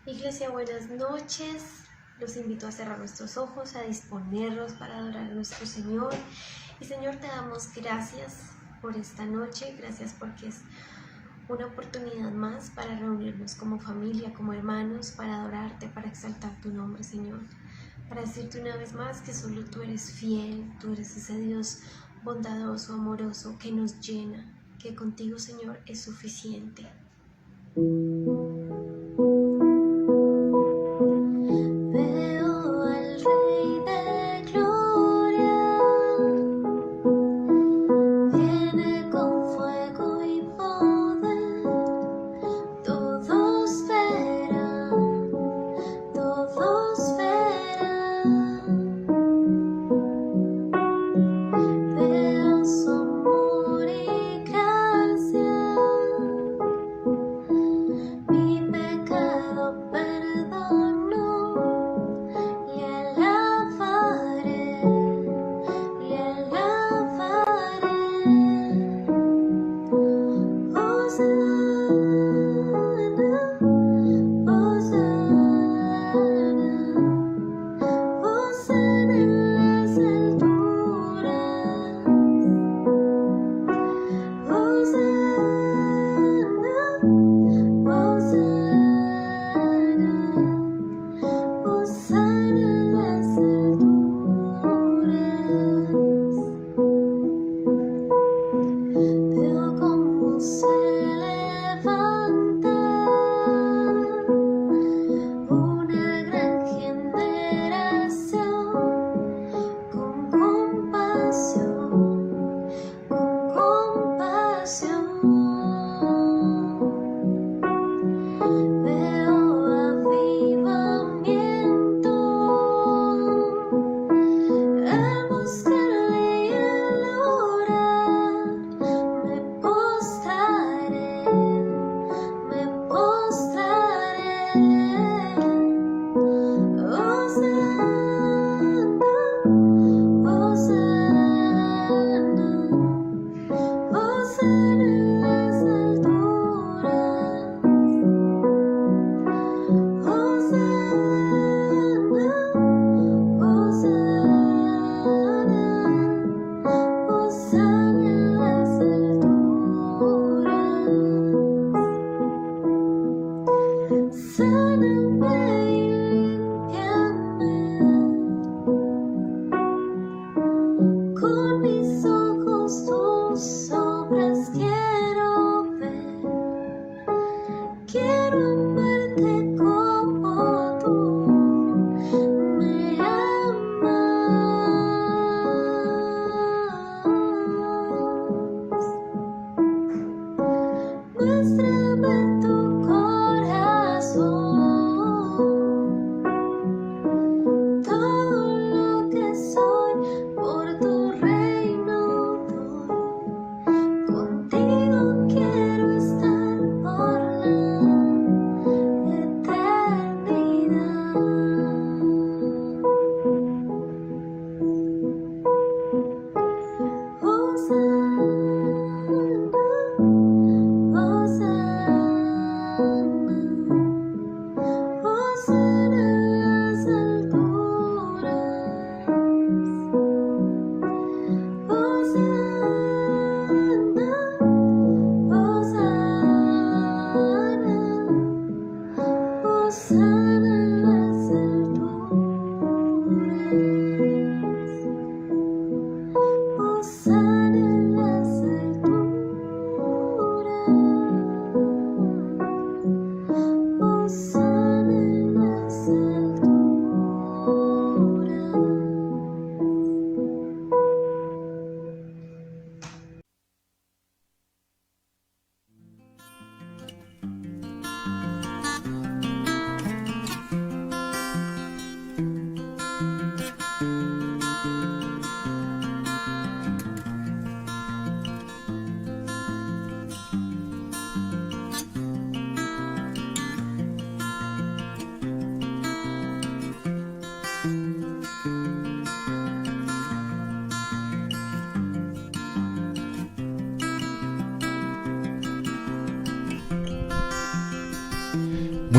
Iglesia, buenas noches. Los invito a cerrar nuestros ojos, a disponerlos para adorar a nuestro Señor. Y Señor, te damos gracias por esta noche. Gracias porque es una oportunidad más para reunirnos como familia, como hermanos, para adorarte, para exaltar tu nombre, Señor. Para decirte una vez más que solo tú eres fiel, tú eres ese Dios bondadoso, amoroso, que nos llena, que contigo, Señor, es suficiente.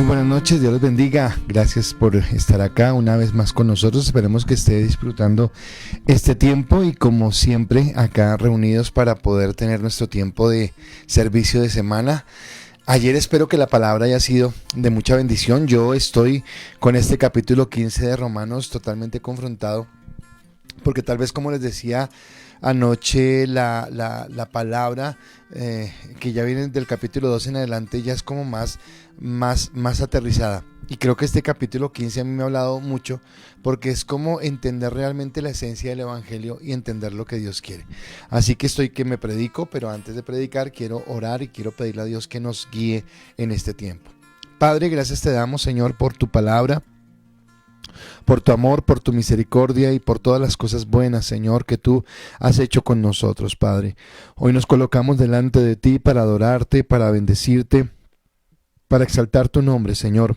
Muy buenas noches, Dios los bendiga. Gracias por estar acá una vez más con nosotros. Esperemos que esté disfrutando este tiempo y como siempre acá reunidos para poder tener nuestro tiempo de servicio de semana. Ayer espero que la palabra haya sido de mucha bendición. Yo estoy con este capítulo 15 de Romanos totalmente confrontado porque tal vez, como les decía anoche, la palabra que ya viene del capítulo 2 en adelante ya es como más aterrizada. Y creo que este capítulo 15 a mí me ha hablado mucho porque es como entender realmente la esencia del evangelio y entender lo que Dios quiere. Así que estoy que me predico, pero antes de predicar quiero orar y quiero pedirle a Dios que nos guíe en este tiempo. Padre, gracias te damos, Señor, por tu palabra, por tu amor, por tu misericordia y por todas las cosas buenas, Señor, que tú has hecho con nosotros, Padre. Hoy nos colocamos delante de ti para adorarte, para bendecirte, para exaltar tu nombre, Señor,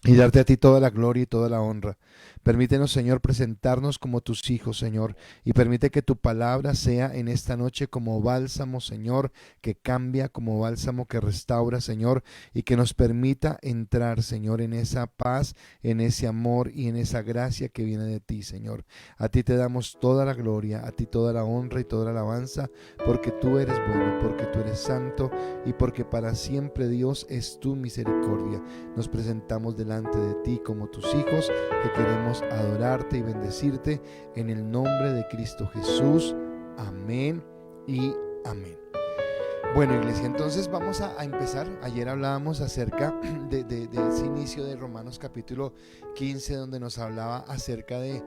y darte a ti toda la gloria y toda la honra. Permítenos, Señor, presentarnos como tus hijos, Señor, y permite que tu palabra sea en esta noche como bálsamo, Señor, que cambia, como bálsamo que restaura, Señor, y que nos permita entrar, Señor, en esa paz, en ese amor y en esa gracia que viene de ti, Señor. A ti te damos toda la gloria, a ti toda la honra y toda la alabanza, porque tú eres bueno, porque tú eres santo y porque para siempre, Dios, es tu misericordia. Nos presentamos delante de ti como tus hijos que queremos adorarte y bendecirte en el nombre de Cristo Jesús. Amén y amén. Bueno, iglesia, entonces vamos a empezar. Ayer hablábamos acerca de ese inicio de Romanos capítulo 15, donde nos hablaba acerca de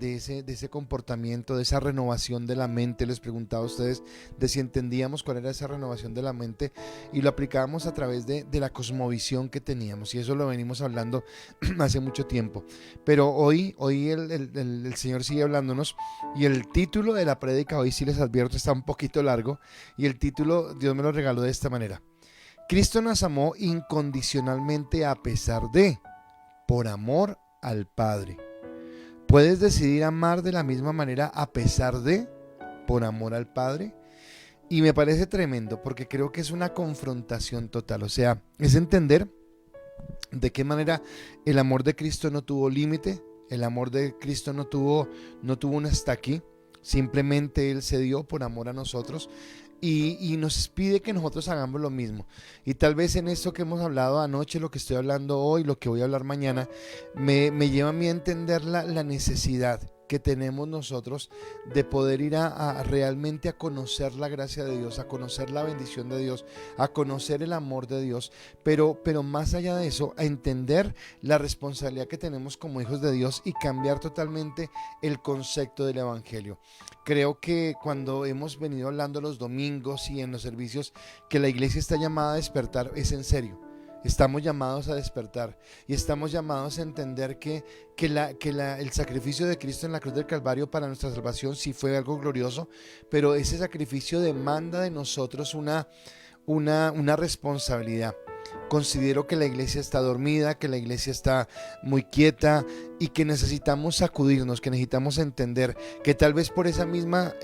ese comportamiento, de esa renovación de la mente. Les preguntaba a ustedes de si entendíamos cuál era esa renovación de la mente y lo aplicábamos a través de la cosmovisión que teníamos, y eso lo venimos hablando hace mucho tiempo. Pero hoy el Señor sigue hablándonos, y el título de la prédica hoy, sí les advierto, está un poquito largo, y el título Dios me lo regaló de esta manera: Cristo nos amó incondicionalmente a pesar de, por amor al Padre. ¿Puedes decidir amar de la misma manera a pesar de, por amor al Padre? Y me parece tremendo porque creo que es una confrontación total. O sea, es entender de qué manera el amor de Cristo no tuvo límite, el amor de Cristo no tuvo un hasta aquí. Simplemente Él se dio por amor a nosotros y nos pide que nosotros hagamos lo mismo. Y tal vez en esto que hemos hablado anoche, lo que estoy hablando hoy, lo que voy a hablar mañana, me lleva a mí a entender la necesidad que tenemos nosotros de poder ir a realmente a conocer la gracia de Dios, a conocer la bendición de Dios, a conocer el amor de Dios, pero más allá de eso, a entender la responsabilidad que tenemos como hijos de Dios y cambiar totalmente el concepto del evangelio. Creo que cuando hemos venido hablando los domingos y en los servicios que la iglesia está llamada a despertar, es en serio. Estamos llamados a despertar y estamos llamados a entender que el sacrificio de Cristo en la cruz del Calvario para nuestra salvación sí fue algo glorioso, pero ese sacrificio demanda de nosotros una responsabilidad. Considero que la iglesia está dormida, que la iglesia está muy quieta y que necesitamos sacudirnos, que necesitamos entender que tal vez por esa misma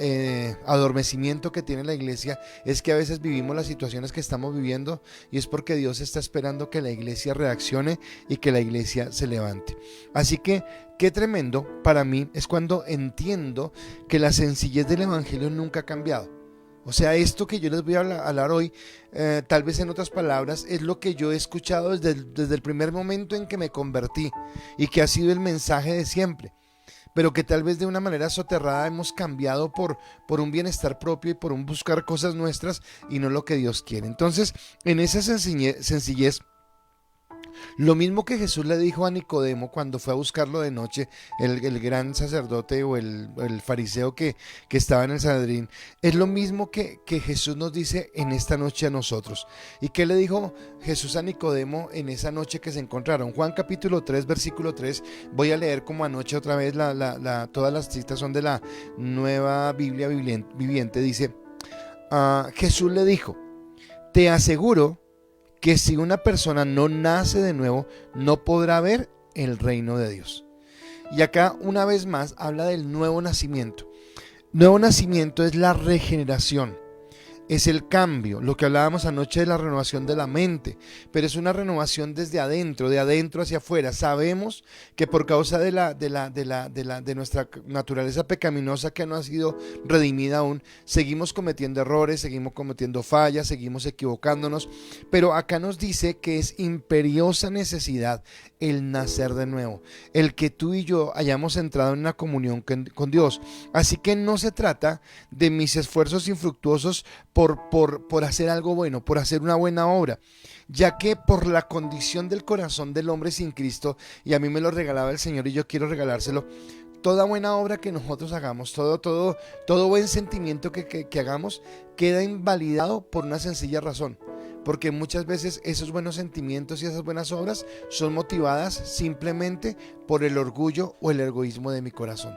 adormecimiento que tiene la iglesia es que a veces vivimos las situaciones que estamos viviendo, y es porque Dios está esperando que la iglesia reaccione y que la iglesia se levante. Así que qué tremendo para mí es cuando entiendo que la sencillez del evangelio nunca ha cambiado. O sea, esto que yo les voy a hablar hoy, tal vez en otras palabras, es lo que yo he escuchado desde el primer momento en que me convertí y que ha sido el mensaje de siempre, pero que tal vez de una manera soterrada hemos cambiado por un bienestar propio y por un buscar cosas nuestras y no lo que Dios quiere. Entonces, en esa sencillez, lo mismo que Jesús le dijo a Nicodemo cuando fue a buscarlo de noche, el gran sacerdote o el fariseo que estaba en el Sanedrín, es lo mismo que Jesús nos dice en esta noche a nosotros. ¿Y qué le dijo Jesús a Nicodemo en esa noche que se encontraron? Juan capítulo 3, versículo 3, voy a leer como anoche otra vez, todas las citas son de la Nueva Biblia Viviente. Dice, Jesús le dijo: te aseguro que si una persona no nace de nuevo, no podrá ver el reino de Dios. Y acá una vez más habla del nuevo nacimiento. Nuevo nacimiento es la regeneración. es el cambio, lo que hablábamos anoche de la renovación de la mente, pero es una renovación desde adentro, de adentro hacia afuera. Sabemos que por causa de nuestra naturaleza pecaminosa que no ha sido redimida aún, seguimos cometiendo errores, seguimos cometiendo fallas, seguimos equivocándonos, pero acá nos dice que es imperiosa necesidad el nacer de nuevo, el que tú y yo hayamos entrado en una comunión con Dios. Así que no se trata de mis esfuerzos infructuosos por hacer algo bueno, por hacer una buena obra, ya que por la condición del corazón del hombre sin Cristo, y a mí me lo regalaba el Señor y yo quiero regalárselo, toda buena obra que nosotros hagamos, todo buen sentimiento que hagamos, queda invalidado por una sencilla razón. Porque muchas veces esos buenos sentimientos y esas buenas obras son motivadas simplemente por el orgullo o el egoísmo de mi corazón.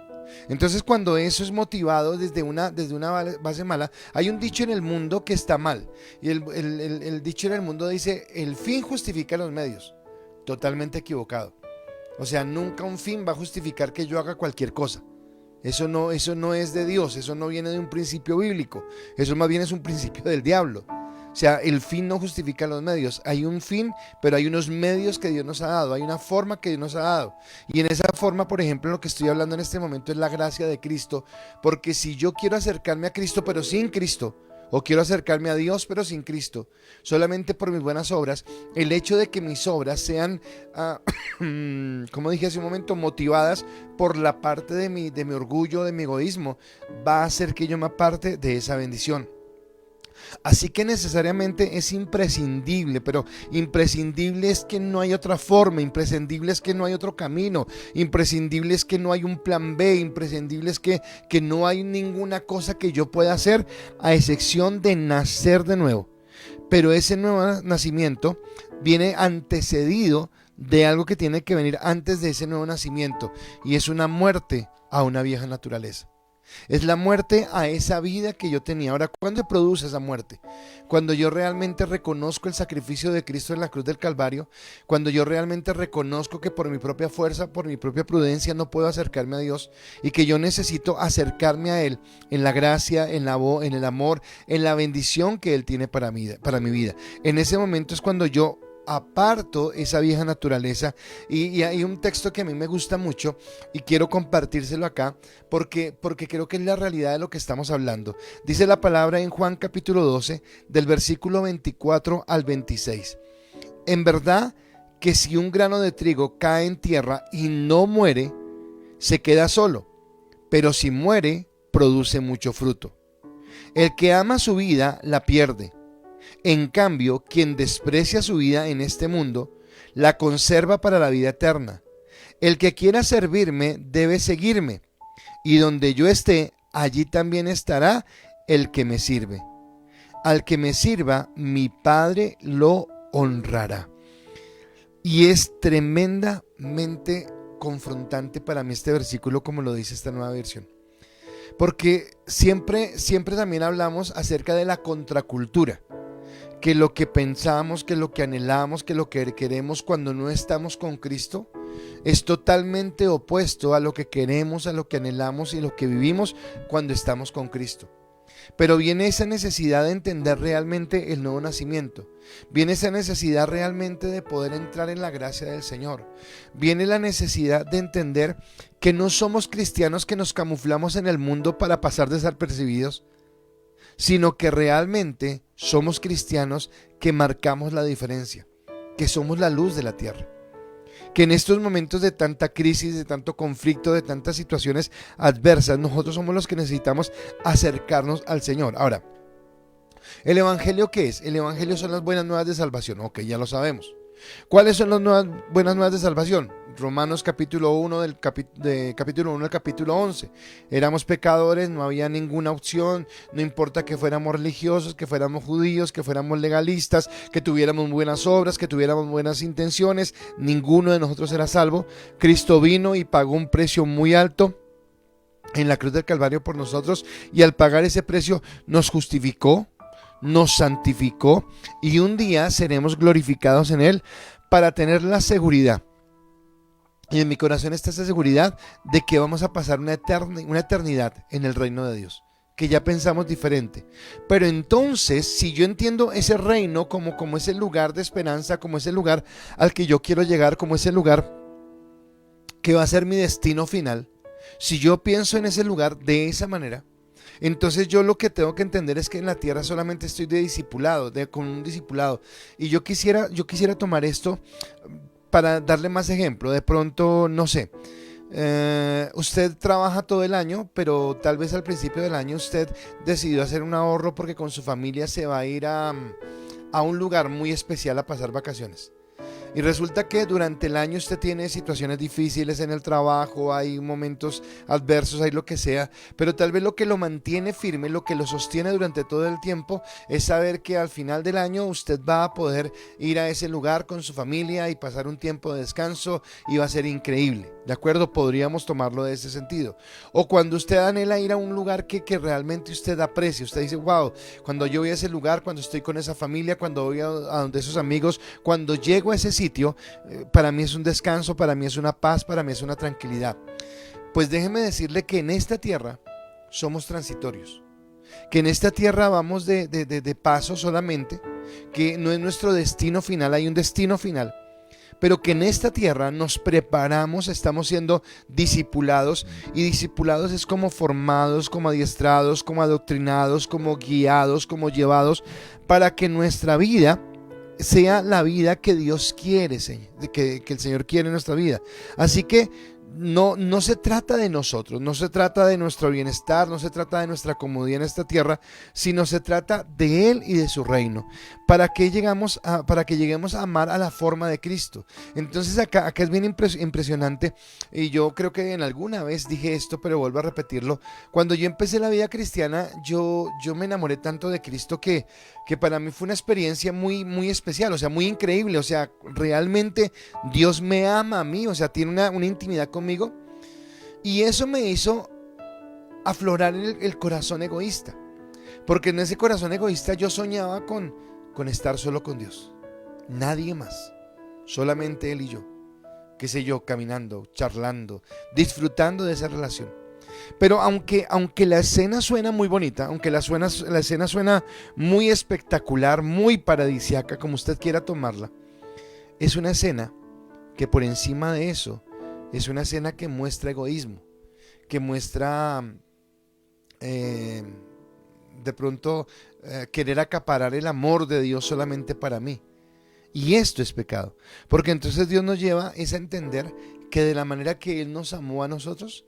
Entonces, cuando eso es motivado desde una base mala, hay un dicho en el mundo que está mal. Y el dicho en el mundo dice: el fin justifica los medios. Totalmente equivocado. O sea, nunca un fin va a justificar que yo haga cualquier cosa. Eso no es de Dios, eso no viene de un principio bíblico. Eso más bien es un principio del diablo. O sea, el fin no justifica los medios. Hay un fin, pero hay unos medios que Dios nos ha dado. Hay una forma que Dios nos ha dado. Y en esa forma, por ejemplo, lo que estoy hablando en este momento es la gracia de Cristo. Porque si yo quiero acercarme a Cristo, pero sin Cristo, o quiero acercarme a Dios, pero sin Cristo, solamente por mis buenas obras, el hecho de que mis obras sean, como dije hace un momento, motivadas por la parte de mi orgullo, de mi egoísmo, va a hacer que yo me aparte de esa bendición. Así que necesariamente es imprescindible, pero imprescindible es que no hay otra forma, imprescindible es que no hay otro camino, imprescindible es que no hay un plan B, imprescindible es que no hay ninguna cosa que yo pueda hacer a excepción de nacer de nuevo. Pero ese nuevo nacimiento viene antecedido de algo que tiene que venir antes de ese nuevo nacimiento, y es una muerte a una vieja naturaleza. Es la muerte a esa vida que yo tenía. Ahora, ¿cuándo se produce esa muerte? Cuando yo realmente reconozco el sacrificio de Cristo en la cruz del Calvario, cuando yo realmente reconozco que por mi propia fuerza, por mi propia prudencia no puedo acercarme a Dios, y que yo necesito acercarme a Él en la gracia, en el amor, en la bendición que Él tiene para mi vida. En ese momento es cuando yo aparto esa vieja naturaleza, y hay un texto que a mí me gusta mucho y quiero compartírselo acá porque creo que es la realidad de lo que estamos hablando. Dice la palabra en Juan capítulo 12 del versículo 24 al 26: en verdad que si un grano de trigo cae en tierra y no muere, se queda solo, pero si muere, produce mucho fruto. El que ama su vida la pierde. En cambio, quien desprecia su vida en este mundo, la conserva para la vida eterna. El que quiera servirme debe seguirme, y donde yo esté, allí también estará el que me sirve. Al que me sirva, mi Padre lo honrará. Y es tremendamente confrontante para mí este versículo, como lo dice esta nueva versión. Porque siempre también hablamos acerca de la contracultura. Que lo que pensamos, que lo que anhelamos, que lo que queremos cuando no estamos con Cristo es totalmente opuesto a lo que queremos, a lo que anhelamos y lo que vivimos cuando estamos con Cristo. Pero viene esa necesidad de entender realmente el nuevo nacimiento. Viene esa necesidad realmente de poder entrar en la gracia del Señor. Viene la necesidad de entender que no somos cristianos que nos camuflamos en el mundo para pasar desapercibidos, sino que realmente somos cristianos que marcamos la diferencia, que somos la luz de la tierra. Que en estos momentos de tanta crisis, de tanto conflicto, de tantas situaciones adversas, nosotros somos los que necesitamos acercarnos al Señor. Ahora, ¿el Evangelio qué es? El Evangelio son las buenas nuevas de salvación. Ok, ya lo sabemos. ¿Cuáles son las buenas nuevas de salvación? Romanos capítulo 1 capítulo 1 al capítulo 11. Éramos pecadores, no había ninguna opción, no importa que fuéramos religiosos, que fuéramos judíos, que fuéramos legalistas, que tuviéramos buenas obras, que tuviéramos buenas intenciones, ninguno de nosotros era salvo. Cristo vino y pagó un precio muy alto en la cruz del Calvario por nosotros, y al pagar ese precio nos justificó, nos santificó, y un día seremos glorificados en Él para tener la seguridad. Y en mi corazón está esa seguridad de que vamos a pasar una eternidad en el reino de Dios, que ya pensamos diferente. Pero entonces, si yo entiendo ese reino como ese lugar de esperanza, como ese lugar al que yo quiero llegar, como ese lugar que va a ser mi destino final, si yo pienso en ese lugar de esa manera, entonces yo lo que tengo que entender es que en la tierra solamente estoy de discipulado, con un discipulado. Y yo quisiera tomar esto para darle más ejemplo. De pronto, no sé, usted trabaja todo el año, pero tal vez al principio del año usted decidió hacer un ahorro porque con su familia se va a ir a un lugar muy especial a pasar vacaciones. Y resulta que durante el año usted tiene situaciones difíciles en el trabajo, hay momentos adversos, hay lo que sea, pero tal vez lo que lo mantiene firme, lo que lo sostiene durante todo el tiempo, es saber que al final del año usted va a poder ir a ese lugar con su familia y pasar un tiempo de descanso y va a ser increíble. ¿De acuerdo? Podríamos tomarlo de ese sentido. O cuando usted anhela ir a un lugar que realmente usted aprecia, usted dice, wow, cuando yo voy a ese lugar, cuando estoy con esa familia, cuando voy a donde esos amigos, cuando llego a ese sitio, para mí es un descanso, para mí es una paz, para mí es una tranquilidad. Pues déjeme decirle que en esta tierra somos transitorios, que en esta tierra vamos de paso solamente, que no es nuestro destino final, hay un destino final, pero que en esta tierra nos preparamos, estamos siendo discipulados, y discipulados es como formados, como adiestrados, como adoctrinados, como guiados, como llevados, para que nuestra vida sea la vida que Dios quiere, que el Señor quiere en nuestra vida. Así que no se trata de nosotros, no se trata de nuestro bienestar, no se trata de nuestra comodidad en esta tierra, sino se trata de Él y de su reino, para que lleguemos a amar a la forma de Cristo. Entonces acá es bien impresionante, y yo creo que en alguna vez dije esto, pero vuelvo a repetirlo. Cuando yo empecé la vida cristiana, yo me enamoré tanto de Cristo que para mí fue una experiencia muy, muy especial, o sea, muy increíble. O sea, realmente Dios me ama a mí, o sea, tiene una intimidad conmigo, y eso me hizo aflorar el corazón egoísta, porque en ese corazón egoísta yo soñaba con estar solo con Dios, nadie más, solamente Él y yo, qué sé yo, caminando, charlando, disfrutando de esa relación. Pero aunque la escena suena muy bonita, aunque la escena suena muy espectacular, muy paradisiaca, como usted quiera tomarla, es una escena que por encima de eso es una escena que muestra egoísmo, que muestra de pronto querer acaparar el amor de Dios solamente para mí. Y esto es pecado, porque entonces Dios nos lleva es a entender que de la manera que Él nos amó a nosotros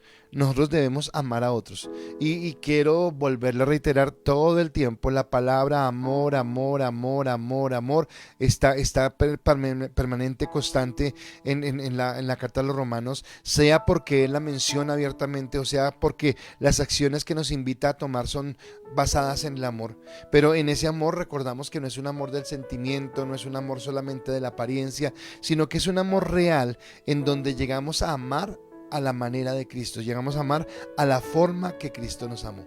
debemos amar a otros. Y quiero volverle a reiterar todo el tiempo la palabra amor, amor, amor, amor, amor. Está permanente, constante en la carta a los Romanos, sea porque Él la menciona abiertamente, o sea porque las acciones que nos invita a tomar son basadas en el amor. Pero en ese amor recordamos que no es un amor del sentimiento, no es un amor solamente de la apariencia, sino que es un amor real en donde llegamos a amar a la manera de Cristo, llegamos a amar a la forma que Cristo nos amó.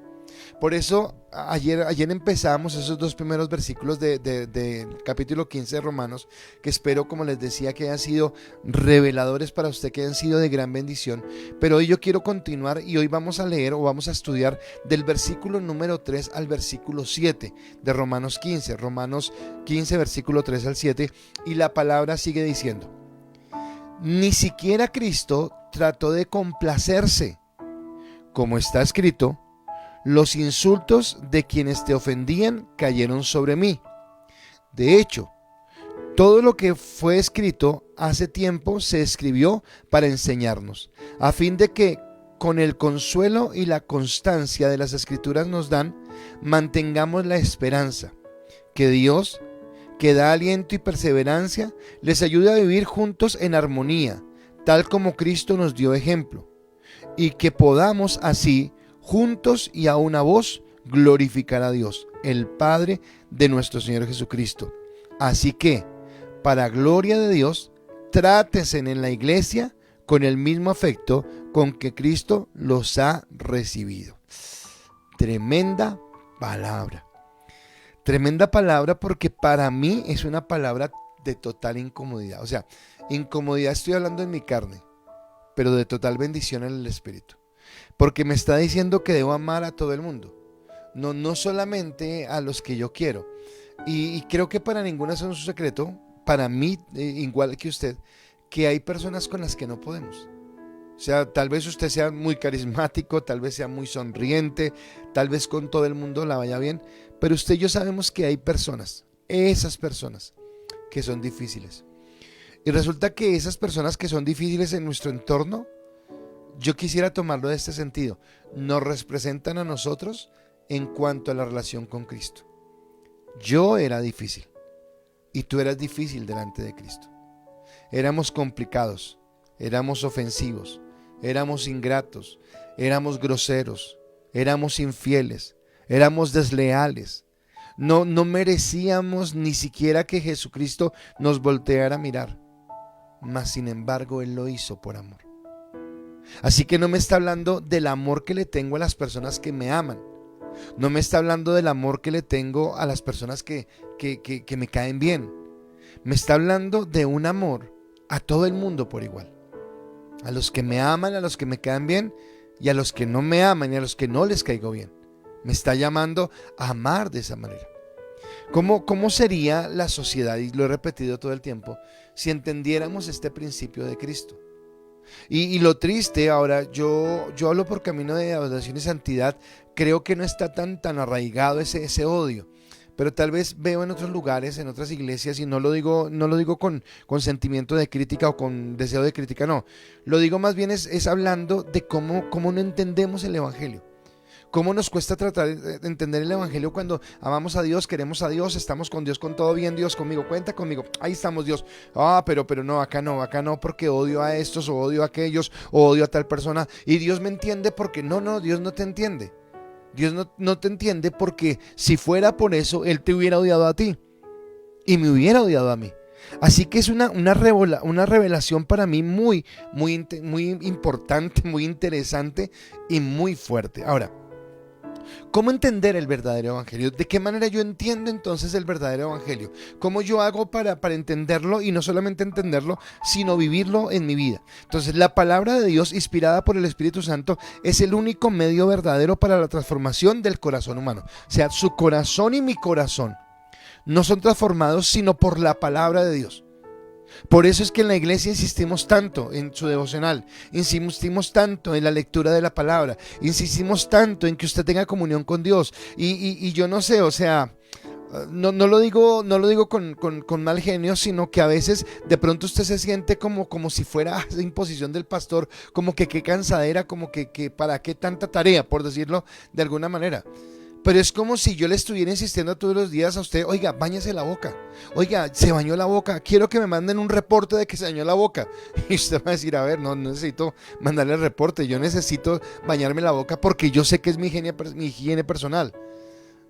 Por eso ayer empezamos esos dos primeros versículos del capítulo 15 de Romanos, que espero, como les decía, que hayan sido reveladores para usted, que hayan sido de gran bendición. Pero hoy yo quiero continuar, y hoy vamos a leer, o vamos a estudiar del versículo número 3 al versículo 7 de Romanos 15, versículo 3 al 7, y la palabra sigue diciendo: ni siquiera Cristo trató de complacerse, como está escrito: los insultos de quienes te ofendían cayeron sobre mí. De hecho, todo lo que fue escrito hace tiempo se escribió para enseñarnos, a fin de que, con el consuelo y la constancia de las Escrituras nos dan, mantengamos la esperanza. Que Dios, que da aliento y perseverancia, les ayude a vivir juntos en armonía, tal como Cristo nos dio ejemplo, y que podamos así, juntos y a una voz, glorificar a Dios, el Padre de nuestro Señor Jesucristo. Así que, para gloria de Dios, trátense en la iglesia con el mismo afecto con que Cristo los ha recibido. Tremenda palabra. Tremenda palabra, porque para mí es una palabra de total incomodidad. O sea, incomodidad estoy hablando en mi carne, pero de total bendición en el espíritu. Porque me está diciendo que debo amar a todo el mundo. no solamente a los que yo quiero. Y creo que para ninguna es un secreto, para mí, igual que usted, que hay personas con las que no podemos. O sea, tal vez usted sea muy carismático, tal vez sea muy sonriente, tal vez con todo el mundo la vaya bien, pero usted y yo sabemos que hay personas, esas personas, que son difíciles. Y resulta que esas personas que son difíciles en nuestro entorno, yo quisiera tomarlo de este sentido, nos representan a nosotros en cuanto a la relación con Cristo. Yo era difícil y tú eras difícil delante de Cristo. Éramos complicados, éramos ofensivos, éramos ingratos, éramos groseros, éramos infieles, éramos desleales. No merecíamos ni siquiera que Jesucristo nos volteara a mirar, mas sin embargo Él lo hizo por amor. Así que no me está hablando del amor que le tengo a las personas que me aman. No me está hablando del amor que le tengo a las personas que me caen bien. Me está hablando de un amor a todo el mundo por igual. A los que me aman, a los que me caen bien y a los que no me aman y a los que no les caigo bien. Me está llamando a amar de esa manera. ¿Cómo sería la sociedad? Y lo he repetido todo el tiempo, si entendiéramos este principio de Cristo. Y lo triste, ahora yo hablo por camino de adoración y santidad, creo que no está tan arraigado ese odio, pero tal vez veo en otros lugares, en otras iglesias, y no lo digo con sentimiento de crítica o con deseo de crítica, no, lo digo más bien es hablando de cómo no entendemos el evangelio. ¿Cómo nos cuesta tratar de entender el evangelio cuando amamos a Dios, queremos a Dios, estamos con Dios, con todo bien, Dios conmigo, cuenta conmigo, ahí estamos Dios, pero no, acá no, porque odio a estos, o odio a aquellos, o odio a tal persona, y Dios me entiende porque no, Dios no te entiende. Dios no te entiende porque si fuera por eso, Él te hubiera odiado a ti, y me hubiera odiado a mí. Así que es una revelación para mí muy importante, muy interesante y muy fuerte. Ahora, ¿cómo entender el verdadero evangelio? ¿De qué manera yo entiendo entonces el verdadero evangelio? ¿Cómo yo hago para entenderlo y no solamente entenderlo, sino vivirlo en mi vida? Entonces, la palabra de Dios, inspirada por el Espíritu Santo, es el único medio verdadero para la transformación del corazón humano. O sea, su corazón y mi corazón no son transformados sino por la palabra de Dios. Por eso es que en la iglesia insistimos tanto en su devocional, insistimos tanto en la lectura de la palabra, insistimos tanto en que usted tenga comunión con Dios. Y yo no sé, o sea, no lo digo con mal genio, sino que a veces de pronto usted se siente como si fuera esa imposición del pastor, como que qué cansadera, como que para qué tanta tarea, por decirlo de alguna manera. Pero es como si yo le estuviera insistiendo todos los días a usted, oiga, báñese la boca, oiga, se bañó la boca, quiero que me manden un reporte de que se bañó la boca. Y usted va a decir, a ver, no necesito mandarle el reporte, yo necesito bañarme la boca porque yo sé que es mi higiene personal.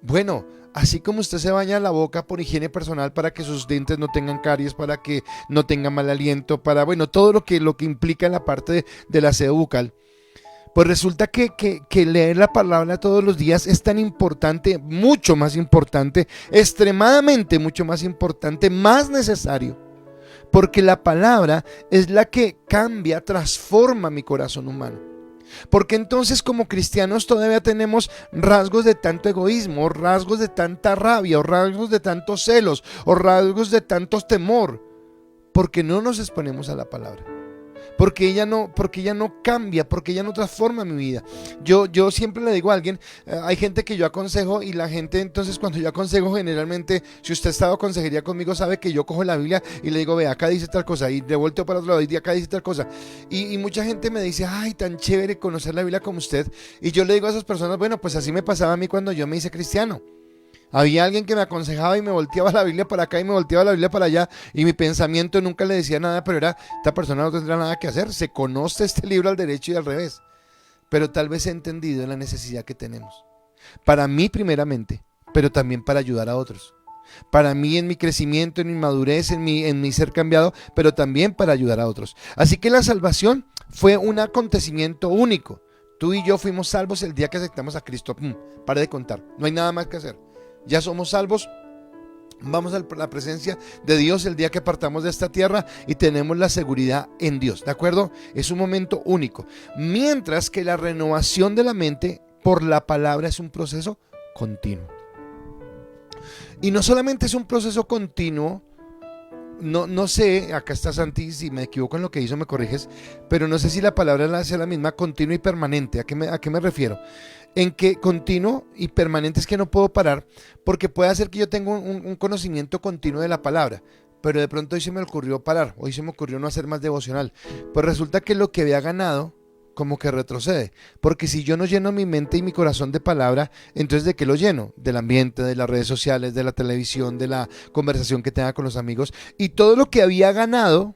Bueno, así como usted se baña la boca por higiene personal para que sus dientes no tengan caries, para que no tenga mal aliento, para, bueno, todo lo que implica en la parte del aseo bucal. Pues resulta que leer la palabra todos los días es tan importante, mucho más importante, extremadamente mucho más importante, más necesario, porque la palabra es la que cambia, transforma mi corazón humano. Porque entonces como cristianos todavía tenemos rasgos de tanto egoísmo, rasgos de tanta rabia, o rasgos de tantos celos, o rasgos de tanto temor, porque no nos exponemos a la palabra. Porque ella no cambia, porque ella no transforma mi vida. Yo siempre le digo a alguien, hay gente que yo aconsejo y la gente entonces cuando yo aconsejo generalmente, si usted ha estado consejería conmigo sabe que yo cojo la Biblia y le digo, ve, acá dice tal cosa y de volteo para otro lado y acá dice tal cosa. Y mucha gente me dice, ay, tan chévere conocer la Biblia como usted. Y yo le digo a esas personas, bueno, pues así me pasaba a mí cuando yo me hice cristiano. Había alguien que me aconsejaba y me volteaba la Biblia para acá y me volteaba la Biblia para allá y mi pensamiento nunca le decía nada, pero era, esta persona no tendrá nada que hacer, se conoce este libro al derecho y al revés, pero tal vez he entendido la necesidad que tenemos, para mí primeramente, pero también para ayudar a otros, para mí en mi crecimiento, en mi madurez, en mi ser cambiado, pero también para ayudar a otros. Así que la salvación fue un acontecimiento único. Tú y yo fuimos salvos el día que aceptamos a Cristo. Pare de contar, no hay nada más que hacer. Ya somos salvos, vamos a la presencia de Dios el día que partamos de esta tierra y tenemos la seguridad en Dios, ¿de acuerdo? Es un momento único. Mientras que la renovación de la mente por la palabra es un proceso continuo. Y no solamente es un proceso continuo, no sé, acá está Santi, si me equivoco en lo que hizo me corriges, pero no sé si la palabra sea la misma, continuo y permanente. ¿A qué me refiero? En que continuo y permanente es que no puedo parar, porque puede ser que yo tenga un conocimiento continuo de la palabra, pero de pronto hoy se me ocurrió parar, hoy se me ocurrió no hacer más devocional. Pues resulta que lo que había ganado como que retrocede, porque si yo no lleno mi mente y mi corazón de palabra, entonces ¿de qué lo lleno? Del ambiente, de las redes sociales, de la televisión, de la conversación que tenga con los amigos, y todo lo que había ganado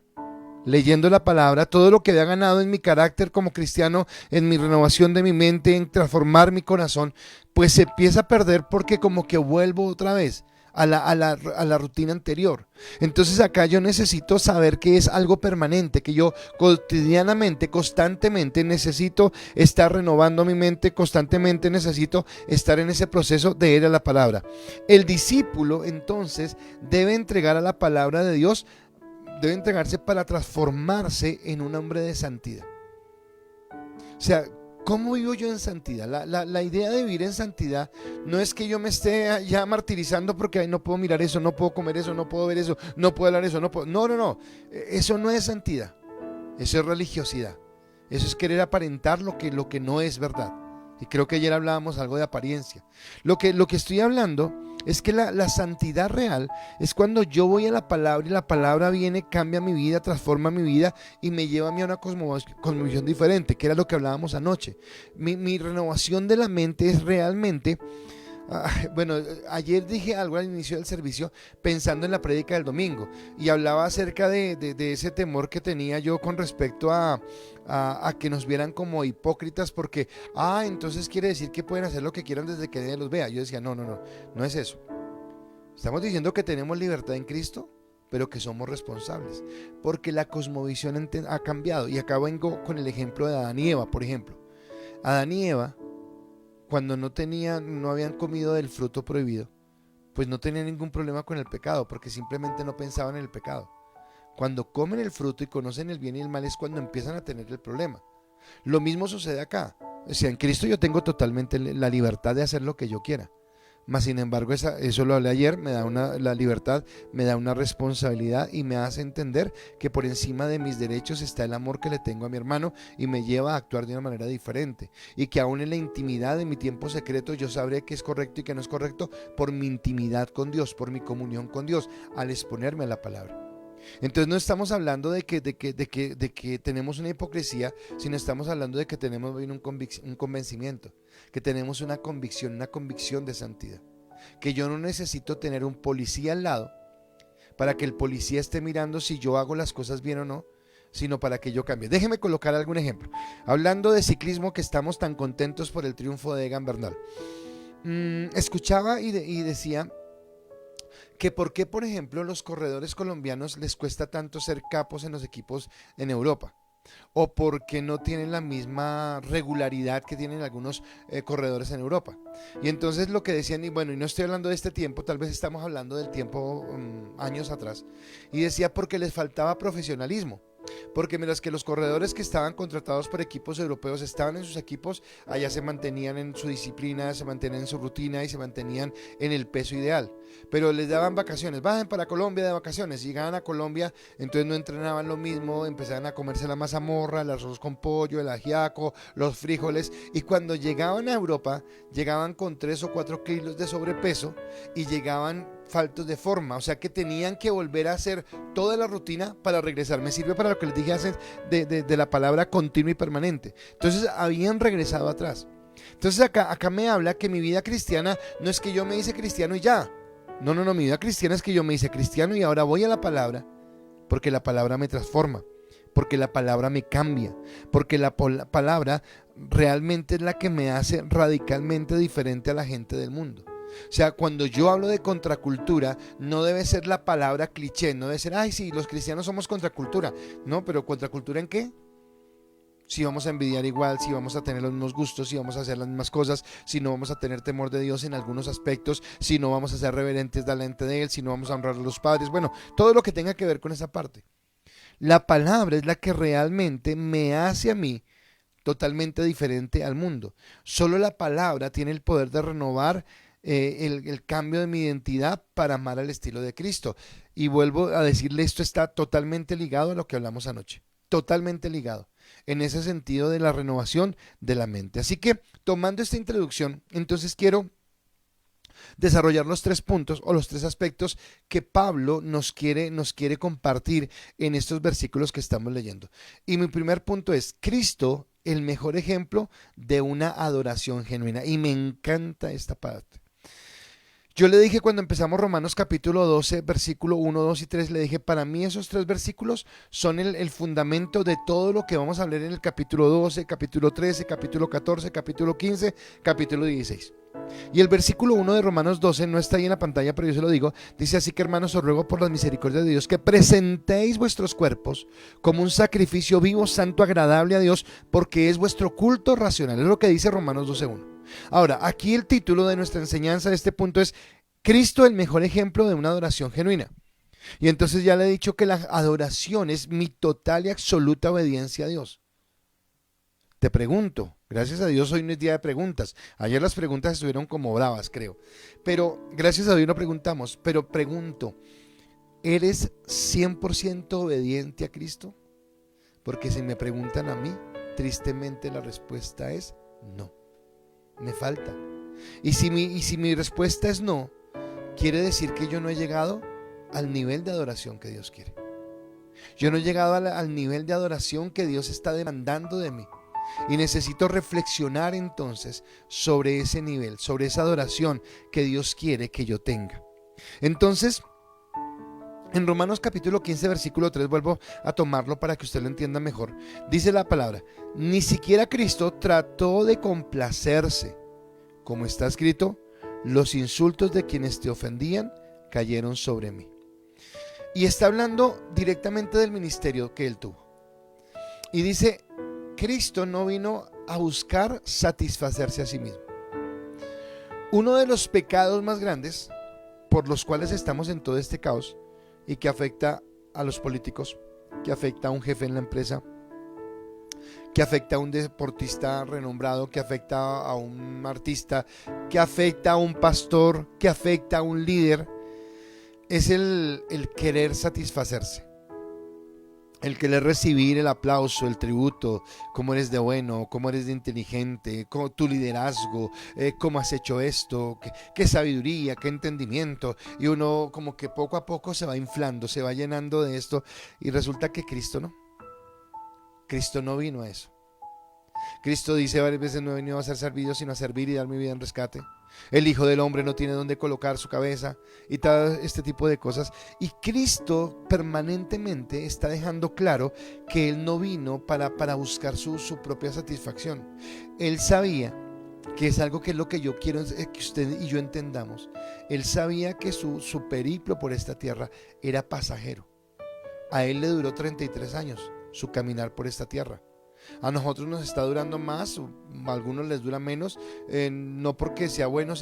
leyendo la palabra, todo lo que había ganado en mi carácter como cristiano, en mi renovación de mi mente, en transformar mi corazón, pues se empieza a perder porque como que vuelvo otra vez a la rutina anterior. Entonces acá yo necesito saber que es algo permanente, que yo cotidianamente, constantemente necesito estar renovando mi mente, constantemente necesito estar en ese proceso de ir a la palabra. El discípulo entonces debe entregar a la palabra de Dios, debe entregarse para transformarse en un hombre de santidad. O sea, ¿cómo vivo yo en santidad? La idea de vivir en santidad no es que yo me esté ya martirizando porque ay, no puedo mirar eso, no puedo comer eso, no puedo ver eso, no puedo hablar eso, no puedo. No. Eso no es santidad. Eso es religiosidad. Eso es querer aparentar lo que no es verdad. Y creo que ayer hablábamos algo de apariencia. Lo que estoy hablando es que la santidad real es cuando yo voy a la palabra y la palabra viene, cambia mi vida, transforma mi vida y me lleva a mí a una cosmovisión diferente, que era lo que hablábamos anoche. Mi renovación de la mente es realmente... Bueno, ayer dije algo al inicio del servicio pensando en la prédica del domingo y hablaba acerca de ese temor que tenía yo con respecto a que nos vieran como hipócritas porque, entonces quiere decir que pueden hacer lo que quieran desde que nadie los vea. Yo decía, no es eso. Estamos diciendo que tenemos libertad en Cristo, pero que somos responsables, porque la cosmovisión ha cambiado. Y acá vengo con el ejemplo de Adán y Eva, por ejemplo. Adán y Eva, cuando no habían comido del fruto prohibido, pues no tenían ningún problema con el pecado, porque simplemente no pensaban en el pecado. Cuando comen el fruto y conocen el bien y el mal es cuando empiezan a tener el problema. Lo mismo sucede acá. O sea, en Cristo yo tengo totalmente la libertad de hacer lo que yo quiera. Mas sin embargo, eso lo hablé ayer, la libertad me da una responsabilidad y me hace entender que por encima de mis derechos está el amor que le tengo a mi hermano y me lleva a actuar de una manera diferente. Y que aún en la intimidad de mi tiempo secreto yo sabré qué es correcto y qué no es correcto por mi intimidad con Dios, por mi comunión con Dios, al exponerme a la palabra. Entonces no estamos hablando de que tenemos una hipocresía, sino estamos hablando de que tenemos un convencimiento, que tenemos una convicción de santidad, que yo no necesito tener un policía al lado para que el policía esté mirando si yo hago las cosas bien o no, sino para que yo cambie. Déjeme colocar algún ejemplo. Hablando de ciclismo, que estamos tan contentos por el triunfo de Egan Bernal, escuchaba y decía que por qué, por ejemplo, los corredores colombianos les cuesta tanto ser capos en los equipos en Europa, o porque no tienen la misma regularidad que tienen algunos corredores en Europa. Y entonces lo que decían, y no estoy hablando de este tiempo, tal vez estamos hablando del tiempo años atrás, y decía porque les faltaba profesionalismo. Porque mientras que los corredores que estaban contratados por equipos europeos estaban en sus equipos, allá se mantenían en su disciplina, se mantenían en su rutina y se mantenían en el peso ideal. Pero les daban vacaciones, bajen para Colombia de vacaciones, llegaban a Colombia, entonces no entrenaban lo mismo, empezaban a comerse la mazamorra, el arroz con pollo, el ajiaco, los frijoles, y cuando llegaban a Europa, llegaban con 3 o 4 kilos de sobrepeso y llegaban faltos de forma, o sea que tenían que volver a hacer toda la rutina para regresar. Me sirve para lo que les dije hace de la palabra continuo y permanente. Entonces habían regresado atrás. Entonces acá me habla que mi vida cristiana no es que yo me hice cristiano y ya. No, mi vida cristiana es que yo me hice cristiano y ahora voy a la palabra, porque la palabra me transforma, porque la palabra me cambia, porque la palabra realmente es la que me hace radicalmente diferente a la gente del mundo. O sea, cuando yo hablo de contracultura, no debe ser la palabra cliché, no debe ser, ay sí, los cristianos somos contracultura. No, pero ¿contracultura en qué? Si vamos a envidiar igual, si vamos a tener los mismos gustos, si vamos a hacer las mismas cosas, si no vamos a tener temor de Dios en algunos aspectos, si no vamos a ser reverentes delante de Él, si no vamos a honrar a los padres, todo lo que tenga que ver con esa parte. La palabra es la que realmente me hace a mí totalmente diferente al mundo. Solo la palabra tiene el poder de renovar el cambio de mi identidad para amar al estilo de Cristo. Y vuelvo a decirle, esto está totalmente ligado a lo que hablamos anoche, totalmente ligado, en ese sentido de la renovación de la mente. Así que, tomando esta introducción, entonces quiero desarrollar los 3 puntos o los 3 aspectos que Pablo nos quiere compartir en estos versículos que estamos leyendo. Y mi primer punto es Cristo, el mejor ejemplo de una adoración genuina. Y me encanta esta parte. Yo le dije cuando empezamos Romanos capítulo 12, versículo 1, 2 y 3, le dije, para mí esos 3 versículos son el fundamento de todo lo que vamos a leer en el capítulo 12, capítulo 13, capítulo 14, capítulo 15, capítulo 16. Y el versículo 1 de Romanos 12 no está ahí en la pantalla, pero yo se lo digo. Dice: así que, hermanos, os ruego por las misericordias de Dios que presentéis vuestros cuerpos como un sacrificio vivo, santo, agradable a Dios, porque es vuestro culto racional. Es lo que dice Romanos 12:1. Ahora, aquí el título de nuestra enseñanza de este punto es Cristo, el mejor ejemplo de una adoración genuina. Y entonces ya le he dicho que la adoración es mi total y absoluta obediencia a Dios. Te pregunto, gracias a Dios hoy no es día de preguntas. Ayer las preguntas estuvieron como bravas, creo. Pero gracias a Dios no preguntamos, pero pregunto, ¿eres 100% obediente a Cristo? Porque si me preguntan a mí, tristemente la respuesta es no. Me falta. Y si mi respuesta es no, quiere decir que yo no he llegado al nivel de adoración que Dios quiere. Yo no he llegado al nivel de adoración que Dios está demandando de mí. Y necesito reflexionar entonces sobre ese nivel, sobre esa adoración que Dios quiere que yo tenga. Entonces, en Romanos capítulo 15, versículo 3, vuelvo a tomarlo para que usted lo entienda mejor. Dice la palabra: ni siquiera Cristo trató de complacerse. Como está escrito, los insultos de quienes te ofendían cayeron sobre mí. Y está hablando directamente del ministerio que él tuvo. Y dice, Cristo no vino a buscar satisfacerse a sí mismo. Uno de los pecados más grandes por los cuales estamos en todo este caos y que afecta a los políticos, que afecta a un jefe en la empresa, que afecta a un deportista renombrado, que afecta a un artista, que afecta a un pastor, que afecta a un líder, es el querer satisfacerse. El querer recibir el aplauso, el tributo, cómo eres de bueno, cómo eres de inteligente, tu liderazgo, cómo has hecho esto, qué sabiduría, qué entendimiento. Y uno como que poco a poco se va inflando, se va llenando de esto. Y resulta que Cristo no. Cristo no vino a eso. Cristo dice varias veces: no he venido a ser servido, sino a servir y dar mi vida en rescate. El Hijo del Hombre no tiene dónde colocar su cabeza y todo este tipo de cosas. Y Cristo permanentemente está dejando claro que Él no vino para buscar su propia satisfacción. Él sabía que es algo que es lo que yo quiero que usted y yo entendamos. Él sabía que su periplo por esta tierra era pasajero. A Él le duró 33 años su caminar por esta tierra. A nosotros nos está durando más, a algunos les dura menos, no porque sea bueno,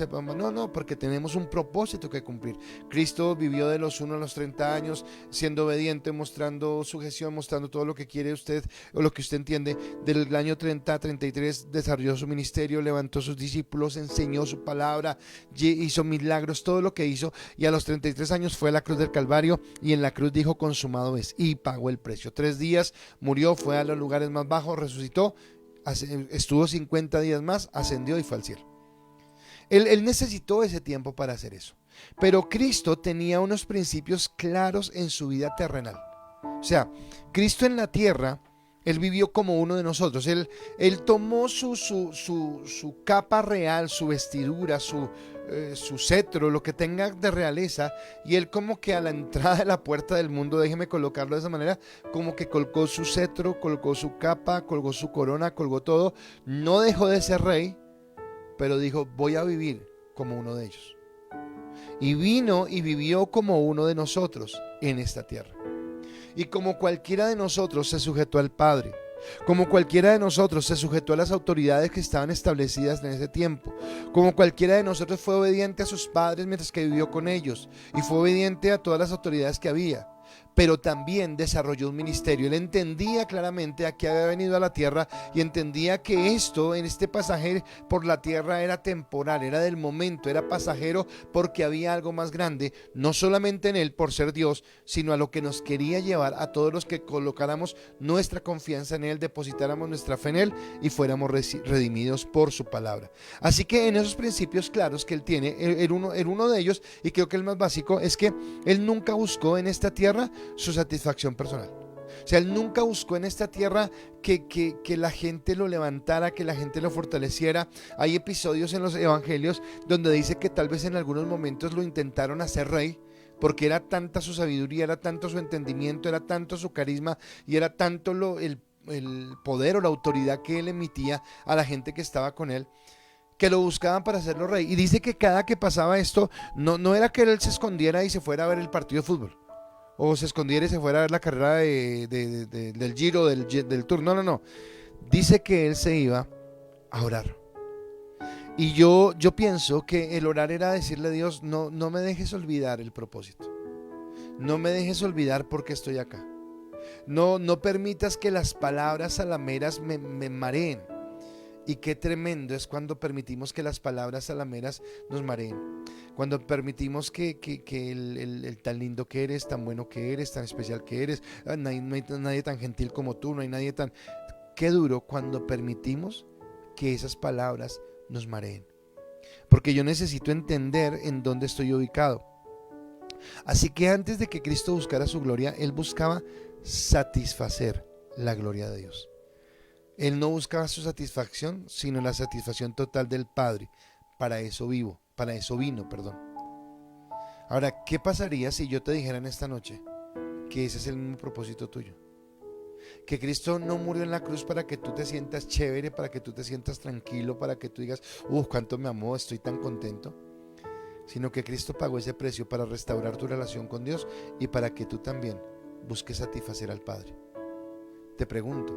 no, porque tenemos un propósito que cumplir. Cristo vivió de los 1 a los 30 años, siendo obediente, mostrando sujeción, mostrando todo lo que quiere usted, o lo que usted entiende. Del año 30 a 33 desarrolló su ministerio, levantó sus discípulos, enseñó su palabra, hizo milagros, todo lo que hizo, y a los 33 años fue a la cruz del Calvario, y en la cruz dijo: consumado es, y pagó el precio. 3 días murió, fue a los lugares más bajos, resucitó, estuvo 50 días más, ascendió y fue al cielo. Él necesitó ese tiempo para hacer eso. Pero Cristo tenía unos principios claros en su vida terrenal. O sea, Cristo en la tierra, Él vivió como uno de nosotros. Él tomó su capa real, su vestidura, su cetro, lo que tenga de realeza, y Él como que a la entrada de la puerta del mundo, déjeme colocarlo de esa manera, como que colgó su cetro, colgó su capa, colgó su corona, colgó todo. No dejó de ser rey, pero dijo: voy a vivir como uno de ellos. Y vino y vivió como uno de nosotros en esta tierra. Y como cualquiera de nosotros se sujetó al Padre, como cualquiera de nosotros se sujetó a las autoridades que estaban establecidas en ese tiempo, como cualquiera de nosotros fue obediente a sus padres mientras que vivió con ellos, y fue obediente a todas las autoridades que había. pero también desarrolló un ministerio. Él entendía claramente a qué había venido a la tierra y entendía que esto en este pasaje por la tierra era temporal, era del momento, era pasajero, porque había algo más grande, no solamente en él por ser Dios, sino a lo que nos quería llevar a todos los que colocáramos nuestra confianza en él, depositáramos nuestra fe en él y fuéramos redimidos por su palabra. Así que en esos principios claros que él tiene, uno de ellos, y creo que el más básico, es que él nunca buscó en esta tierra su satisfacción personal. O sea, él nunca buscó en esta tierra que la gente lo levantara, que la gente lo fortaleciera. Hay episodios en los evangelios donde dice que tal vez en algunos momentos lo intentaron hacer rey, porque era tanta su sabiduría, era tanto su entendimiento, era tanto su carisma y era tanto el poder o la autoridad que él emitía a la gente que estaba con él, que lo buscaban para hacerlo rey. Y dice que cada que pasaba esto, no era que él se escondiera y se fuera a ver el partido de fútbol, o se escondiera y se fuera a ver la carrera del Giro, del Tour. No. Dice que él se iba a orar. Y yo pienso que el orar era decirle a Dios, no me dejes olvidar el propósito. No me dejes olvidar por qué estoy acá. No permitas que las palabras salameras me mareen. Y qué tremendo es cuando permitimos que las palabras salameras nos mareen. Cuando permitimos que el tan lindo que eres, tan bueno que eres, tan especial que eres, no hay nadie tan gentil como tú, no hay nadie tan... Qué duro cuando permitimos que esas palabras nos mareen. Porque yo necesito entender en dónde estoy ubicado. Así que antes de que Cristo buscara su gloria, Él buscaba satisfacer la gloria de Dios. Él no buscaba su satisfacción, sino la satisfacción total del Padre. Para eso vino. Ahora, ¿qué pasaría si yo te dijera en esta noche que ese es el mismo propósito tuyo? Que Cristo no murió en la cruz para que tú te sientas chévere, para que tú te sientas tranquilo, para que tú digas, cuánto me amó, estoy tan contento. Sino que Cristo pagó ese precio para restaurar tu relación con Dios y para que tú también busques satisfacer al Padre. Te pregunto,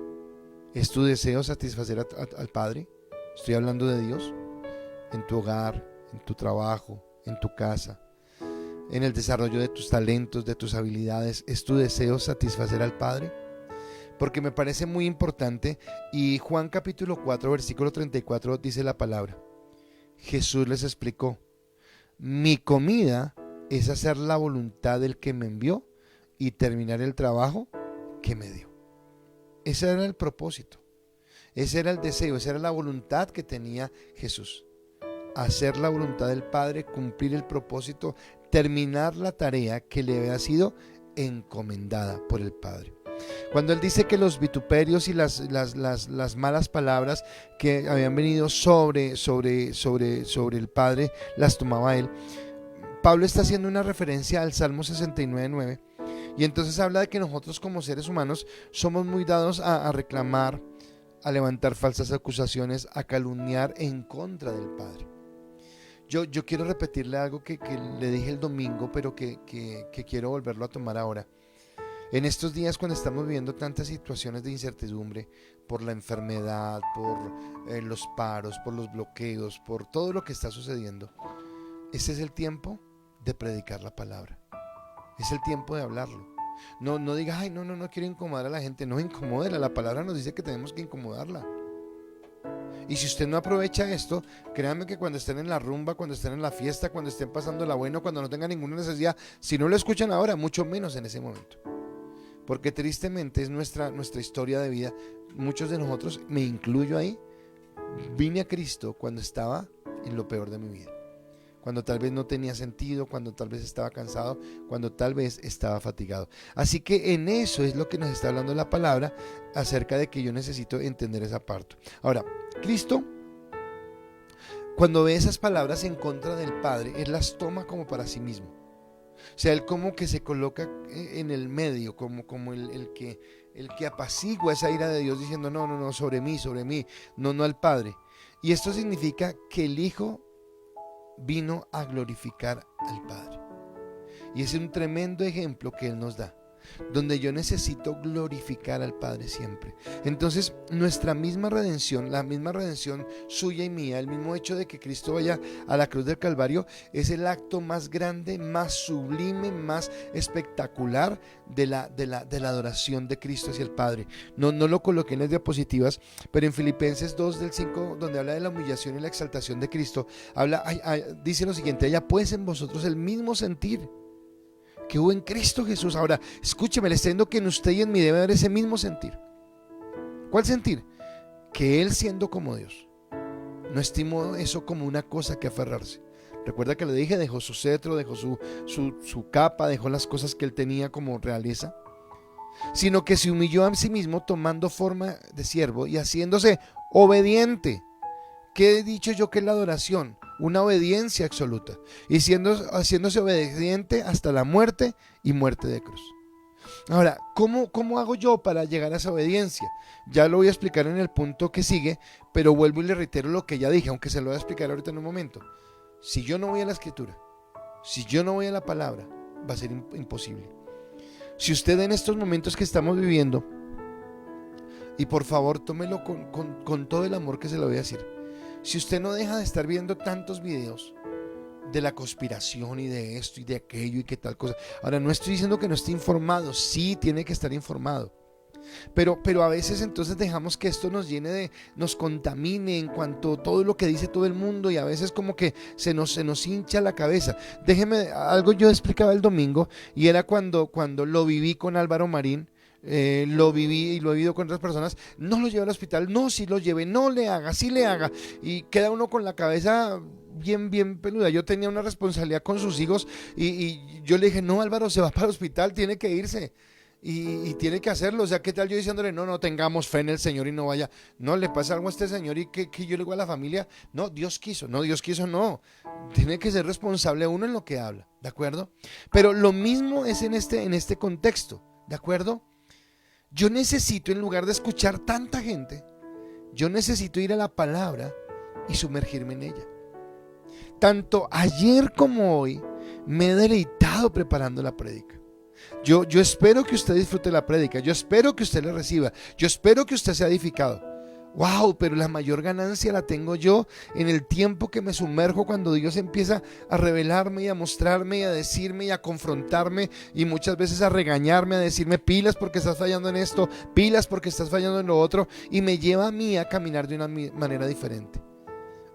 ¿es tu deseo satisfacer al Padre? Estoy hablando de Dios. En tu hogar, en tu trabajo, en tu casa, en el desarrollo de tus talentos, de tus habilidades. ¿Es tu deseo satisfacer al Padre? Porque me parece muy importante. Y Juan capítulo 4 versículo 34 dice la palabra. Jesús les explicó: mi comida es hacer la voluntad del que me envió y terminar el trabajo que me dio. Ese era el propósito, ese era el deseo, esa era la voluntad que tenía Jesús. Hacer la voluntad del Padre, cumplir el propósito, terminar la tarea que le había sido encomendada por el Padre. Cuando él dice que los vituperios y las malas palabras que habían venido sobre el Padre las tomaba él, Pablo está haciendo una referencia al Salmo 69:9, y entonces habla de que nosotros como seres humanos somos muy dados a reclamar, a levantar falsas acusaciones, a calumniar en contra del Padre. Yo quiero repetirle algo que le dije el domingo, pero que quiero volverlo a tomar ahora. En estos días, cuando estamos viviendo tantas situaciones de incertidumbre por la enfermedad, por los paros, por los bloqueos, por todo lo que está sucediendo, este es el tiempo de predicar la palabra. Es el tiempo de hablarlo. No digas, ay, no quiero incomodar a la gente. No, incomódela. La palabra nos dice que tenemos que incomodarla. Y si usted no aprovecha esto, créanme que cuando estén en la rumba, cuando estén en la fiesta, cuando estén pasándola bueno, cuando no tengan ninguna necesidad, si no lo escuchan ahora, mucho menos en ese momento. Porque tristemente es nuestra historia de vida. Muchos de nosotros, me incluyo ahí, vine a Cristo cuando estaba en lo peor de mi vida. Cuando tal vez no tenía sentido, cuando tal vez estaba cansado, cuando tal vez estaba fatigado. Así que en eso es lo que nos está hablando la palabra, acerca de que yo necesito entender esa parte. Ahora, Cristo, cuando ve esas palabras en contra del Padre, Él las toma como para sí mismo. O sea, Él como que se coloca en el medio, como el que apacigua esa ira de Dios, diciendo, no, sobre mí, no al Padre. Y esto significa que el Hijo vino a glorificar al Padre. Y es un tremendo ejemplo que Él nos da. donde yo necesito glorificar al Padre siempre. Entonces, nuestra misma redención, la misma redención suya y mía, el mismo hecho de que Cristo vaya a la cruz del Calvario, es el acto más grande, más sublime, más espectacular de la adoración de Cristo hacia el Padre. No lo coloqué en las diapositivas, pero en Filipenses 2 del 5, donde habla de la humillación y la exaltación de Cristo, dice lo siguiente: haya pues en vosotros el mismo sentir que hubo en Cristo Jesús. Ahora, escúcheme, le estoy diciendo que en usted y en mí debe haber ese mismo sentir. ¿Cuál sentir? Que Él, siendo como Dios, no estimó eso como una cosa que aferrarse. Recuerda que le dije, dejó su cetro, dejó su capa, dejó las cosas que Él tenía como realeza, sino que se humilló a sí mismo, tomando forma de siervo y haciéndose obediente. ¿Qué he dicho yo que es la adoración? Una obediencia absoluta, y haciéndose obediente hasta la muerte y muerte de cruz. Ahora, ¿cómo hago yo para llegar a esa obediencia? Ya lo voy a explicar en el punto que sigue, pero vuelvo y le reitero lo que ya dije, aunque se lo voy a explicar ahorita en un momento. Si yo no voy a la Escritura, si yo no voy a la palabra, va a ser imposible. Si usted en estos momentos que estamos viviendo, y por favor tómelo con todo el amor que se lo voy a decir, si usted no deja de estar viendo tantos videos de la conspiración y de esto y de aquello y qué tal cosa. Ahora, no estoy diciendo que no esté informado, sí tiene que estar informado, pero a veces entonces dejamos que esto nos llene nos contamine en cuanto a todo lo que dice todo el mundo, y a veces como que se nos hincha la cabeza. Déjeme, algo yo explicaba el domingo, y era cuando lo viví con Álvaro Marín. Lo viví y lo he vivido con otras personas. No lo lleve al hospital, no, si lo lleve, no le haga, sí le haga, y queda uno con la cabeza bien peluda. Yo tenía una responsabilidad con sus hijos, y yo le dije: no, Álvaro, se va para el hospital, tiene que irse y tiene que hacerlo. O sea, ¿qué tal yo diciéndole: no tengamos fe en el Señor y no vaya? No, le pasa algo a este señor, y que yo le digo a la familia: no, Dios quiso, no, tiene que ser responsable uno en lo que habla, ¿de acuerdo? Pero lo mismo es en este contexto, ¿de acuerdo? Yo necesito, en lugar de escuchar tanta gente, yo necesito ir a la palabra y sumergirme en ella. Tanto ayer como hoy me he deleitado preparando la prédica. Yo espero que usted disfrute la prédica, yo espero que usted la reciba, yo espero que usted sea edificado. Wow, pero la mayor ganancia la tengo yo en el tiempo que me sumerjo, cuando Dios empieza a revelarme y a mostrarme y a decirme y a confrontarme, y muchas veces a regañarme, a decirme: pilas porque estás fallando en esto, pilas porque estás fallando en lo otro, y me lleva a mí a caminar de una manera diferente.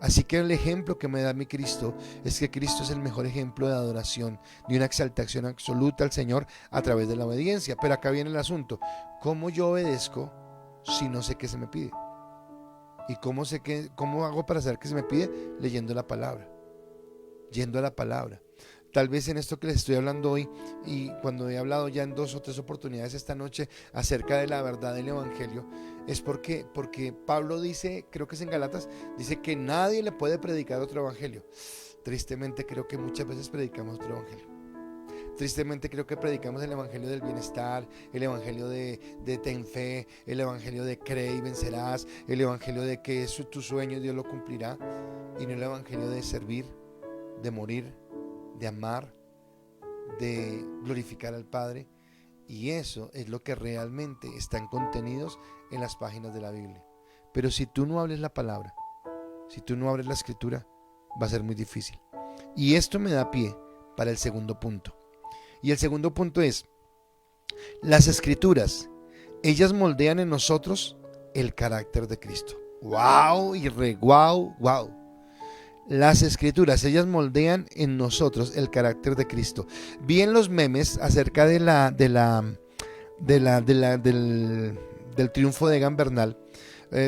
Así que el ejemplo que me da mi Cristo es que Cristo es el mejor ejemplo de adoración, de una exaltación absoluta al Señor a través de la obediencia. Pero acá viene el asunto: ¿cómo yo obedezco si no sé qué se me pide? ¿Y cómo hago para saber qué se me pide? Leyendo la palabra, yendo a la palabra. Tal vez en esto que les estoy hablando hoy, y cuando he hablado ya en 2 o 3 oportunidades esta noche acerca de la verdad del Evangelio, es porque Pablo dice, creo que es en Gálatas, dice que nadie le puede predicar otro Evangelio. Tristemente creo que muchas veces predicamos otro Evangelio. Tristemente creo que predicamos el evangelio del bienestar, el evangelio de ten fe, el evangelio de cree y vencerás, el evangelio de que es tu sueño y Dios lo cumplirá, y no el evangelio de servir, de morir, de amar, de glorificar al Padre. Y eso es lo que realmente están contenidos en las páginas de la Biblia. Pero si tú no hables la palabra, si tú no abres la Escritura, va a ser muy difícil. Y esto me da pie para el segundo punto. Y el segundo punto es: las Escrituras, ellas moldean en nosotros el carácter de Cristo. ¡Wow! Y wow. Las Escrituras, ellas moldean en nosotros el carácter de Cristo. Vi en los memes acerca del triunfo de Egan Bernal.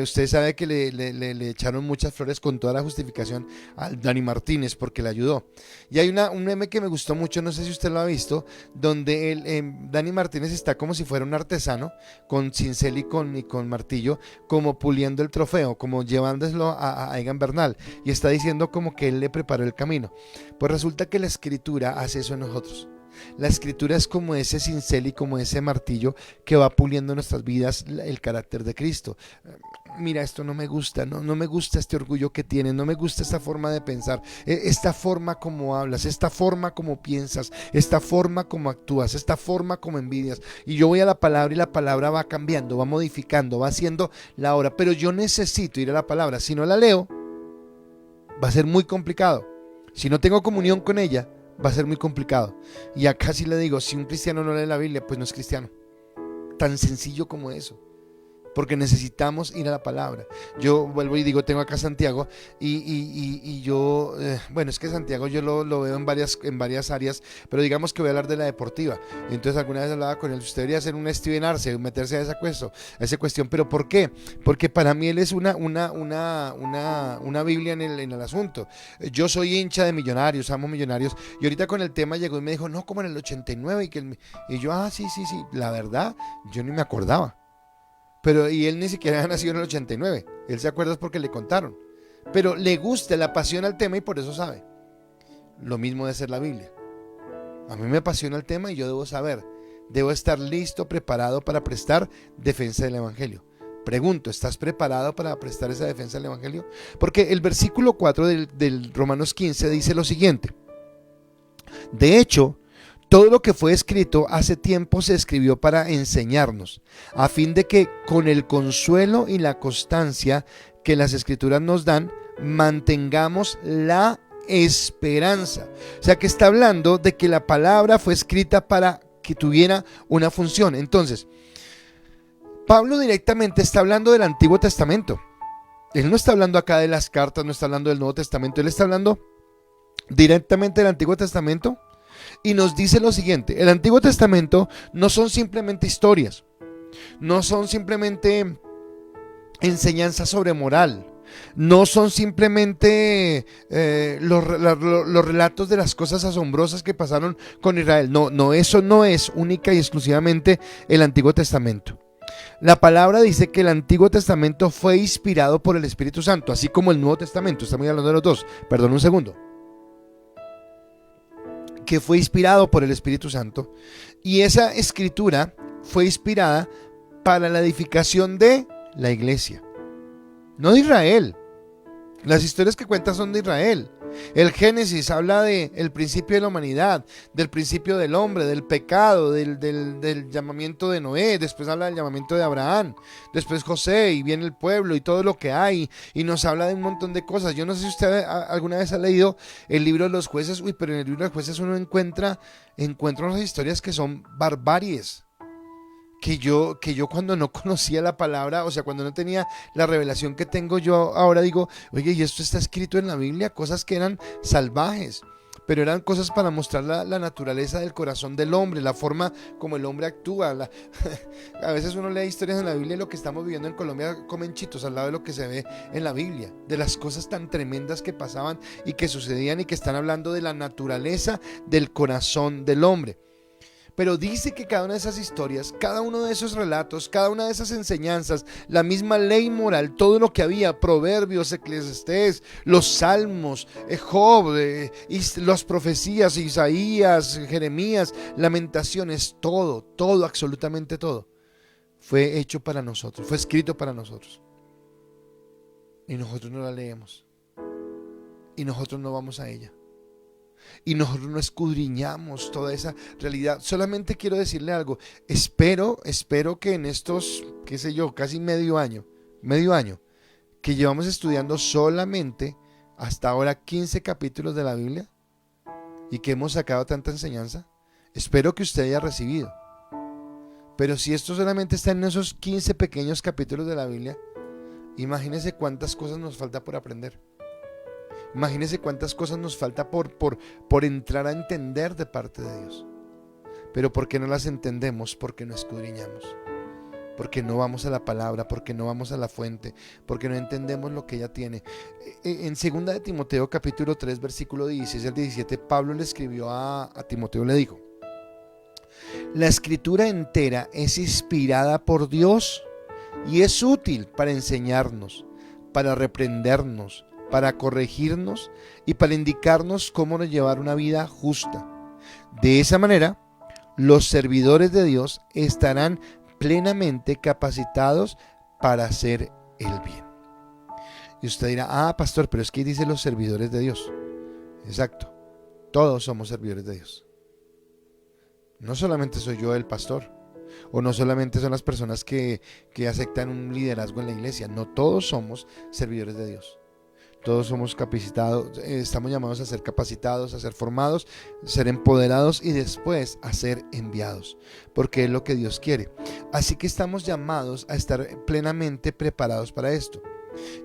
Usted sabe que le echaron muchas flores con toda la justificación a Dani Martínez porque le ayudó. Y hay un meme que me gustó mucho, no sé si usted lo ha visto, donde Dani Martínez está como si fuera un artesano, con cincel y con martillo, como puliendo el trofeo, como llevándoselo a Egan Bernal, y está diciendo como que él le preparó el camino. Pues resulta que la Escritura hace eso en nosotros. La escritura es como ese cincel y como ese martillo que va puliendo en nuestras vidas el carácter de Cristo. Mira, esto no me gusta, no me gusta este orgullo que tienes, no me gusta esta forma de pensar, esta forma como hablas, esta forma como piensas, esta forma como actúas, esta forma como envidias. Y yo voy a la palabra y la palabra va cambiando, va modificando, va haciendo la obra. Pero yo necesito ir a la palabra. Si no la leo, va a ser muy complicado. Si no tengo comunión con ella, va a ser muy complicado. Y acá sí le digo, si un cristiano no lee la Biblia, pues no es cristiano. Tan sencillo como eso. Porque necesitamos ir a la palabra. Yo vuelvo y digo, tengo acá Santiago y yo, bueno, es que Santiago yo lo veo en varias áreas, pero digamos que voy a hablar de la deportiva. Entonces alguna vez hablaba con él, usted debería hacer un Steven Arce, meterse a esa cuestión. ¿Pero por qué? Porque para mí él es una Biblia en el asunto. Yo soy hincha de Millonarios, amo Millonarios, y ahorita con el tema llegó y me dijo, no, como en el 89, y yo, sí, la verdad, yo ni me acordaba. Pero y él ni siquiera ha nacido en el 89. Él se acuerda porque le contaron. Pero le gusta, le apasiona el tema y por eso sabe. Lo mismo debe ser la Biblia. A mí me apasiona el tema y yo debo saber. Debo estar listo, preparado para prestar defensa del Evangelio. Pregunto, ¿estás preparado para prestar esa defensa del Evangelio? Porque el versículo 4 del Romanos 15 dice lo siguiente. De hecho, todo lo que fue escrito hace tiempo se escribió para enseñarnos, a fin de que con el consuelo y la constancia que las escrituras nos dan, mantengamos la esperanza. O sea que está hablando de que la palabra fue escrita para que tuviera una función. Entonces, Pablo directamente está hablando del Antiguo Testamento. Él no está hablando acá de las cartas, no está hablando del Nuevo Testamento, él está hablando directamente del Antiguo Testamento. Y nos dice lo siguiente, el Antiguo Testamento no son simplemente historias, no son simplemente enseñanzas sobre moral, no son simplemente los relatos de las cosas asombrosas que pasaron con Israel. No, eso no es única y exclusivamente el Antiguo Testamento. La palabra dice que el Antiguo Testamento fue inspirado por el Espíritu Santo, así como el Nuevo Testamento. Estamos hablando de los dos, perdón un segundo. Que fue inspirado por el Espíritu Santo, y esa escritura fue inspirada para la edificación de la iglesia, no de Israel. Las historias que cuentan son de Israel. El Génesis habla del principio de la humanidad, del principio del hombre, del pecado, del llamamiento de Noé. Después habla del llamamiento de Abraham, después José, y viene el pueblo y todo lo que hay, y nos habla de un montón de cosas. Yo no sé si usted alguna vez ha leído el libro de los jueces. Pero en el libro de los jueces uno encuentra unas historias que son barbaries. Que yo cuando no conocía la palabra, o sea, cuando no tenía la revelación que tengo yo ahora, digo, oye, y esto está escrito en la Biblia, cosas que eran salvajes, pero eran cosas para mostrar la naturaleza del corazón del hombre, la forma como el hombre actúa. A veces uno lee historias en la Biblia y lo que estamos viviendo en Colombia comen chitos al lado de lo que se ve en la Biblia, de las cosas tan tremendas que pasaban y que sucedían y que están hablando de la naturaleza del corazón del hombre. Pero dice que cada una de esas historias, cada uno de esos relatos, cada una de esas enseñanzas, la misma ley moral, todo lo que había, Proverbios, Eclesiastés, los Salmos, Job, las profecías, Isaías, Jeremías, Lamentaciones, todo, absolutamente todo, fue hecho para nosotros, fue escrito para nosotros. Y nosotros no la leemos. Y nosotros no vamos a ella. Y nosotros no escudriñamos toda esa realidad. Solamente quiero decirle algo. Espero que en estos, qué sé yo, casi medio año que llevamos estudiando solamente hasta ahora 15 capítulos de la Biblia y que hemos sacado tanta enseñanza, espero que usted haya recibido. Pero si esto solamente está en esos 15 pequeños capítulos de la Biblia, imagínese cuántas cosas nos falta por aprender. Imagínense cuántas cosas nos falta por entrar a entender de parte de Dios. Pero ¿por qué no las entendemos? Porque no escudriñamos. Porque no vamos a la palabra, porque no vamos a la fuente, porque no entendemos lo que ella tiene. En 2 de Timoteo capítulo 3 versículo 16 al 17, Pablo le escribió a Timoteo, le dijo: la escritura entera es inspirada por Dios y es útil para enseñarnos, para reprendernos, para corregirnos y para indicarnos cómo llevar una vida justa. De esa manera, los servidores de Dios estarán plenamente capacitados para hacer el bien. Y usted dirá, pastor, pero es que dice los servidores de Dios. Exacto, todos somos servidores de Dios. No solamente soy yo el pastor, o no solamente son las personas que aceptan un liderazgo en la iglesia. No, todos somos servidores de Dios. Todos somos capacitados, estamos llamados a ser capacitados, a ser formados, a ser empoderados y después a ser enviados, porque es lo que Dios quiere. Así que estamos llamados a estar plenamente preparados para esto.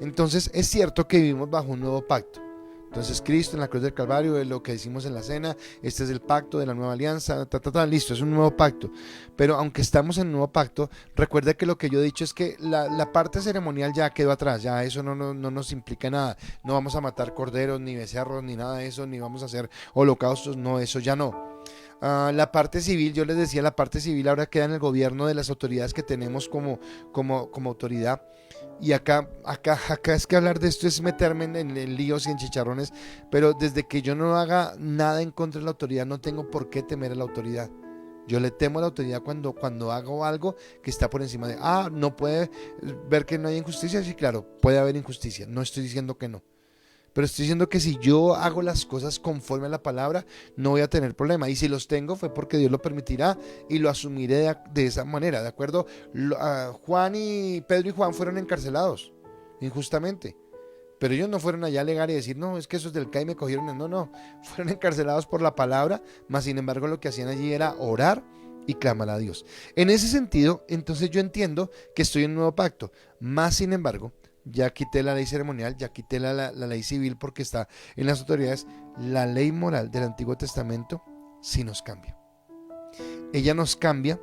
Entonces es cierto que vivimos bajo un nuevo pacto. Entonces Cristo en la cruz del Calvario es lo que decimos en la cena, este es el pacto de la nueva alianza, listo, es un nuevo pacto. Pero aunque estamos en un nuevo pacto, recuerda que lo que yo he dicho es que la parte ceremonial ya quedó atrás, ya eso no nos implica nada. No vamos a matar corderos, ni becerros, ni nada de eso, ni vamos a hacer holocaustos, no, eso ya no. La parte civil, yo les decía, la parte civil ahora queda en el gobierno de las autoridades que tenemos como autoridad. Y acá es que hablar de esto es meterme en líos y en chicharrones, pero desde que yo no haga nada en contra de la autoridad, no tengo por qué temer a la autoridad. Yo le temo a la autoridad cuando hago algo que está por encima de, no puede ver que no hay injusticia. Sí, claro, puede haber injusticia, no estoy diciendo que no. Pero estoy diciendo que si yo hago las cosas conforme a la palabra, no voy a tener problema. Y si los tengo fue porque Dios lo permitirá y lo asumiré de esa manera, ¿de acuerdo? Pedro y Juan fueron encarcelados injustamente. Pero ellos no fueron allá a alegar y decir, no, es que esos del CAI me cogieron. No, fueron encarcelados por la palabra, mas sin embargo lo que hacían allí era orar y clamar a Dios. En ese sentido, entonces yo entiendo que estoy en un nuevo pacto, más sin embargo, ya quité la ley ceremonial, ya quité la ley civil porque está en las autoridades. La ley moral del Antiguo Testamento sí nos cambia. Ella nos cambia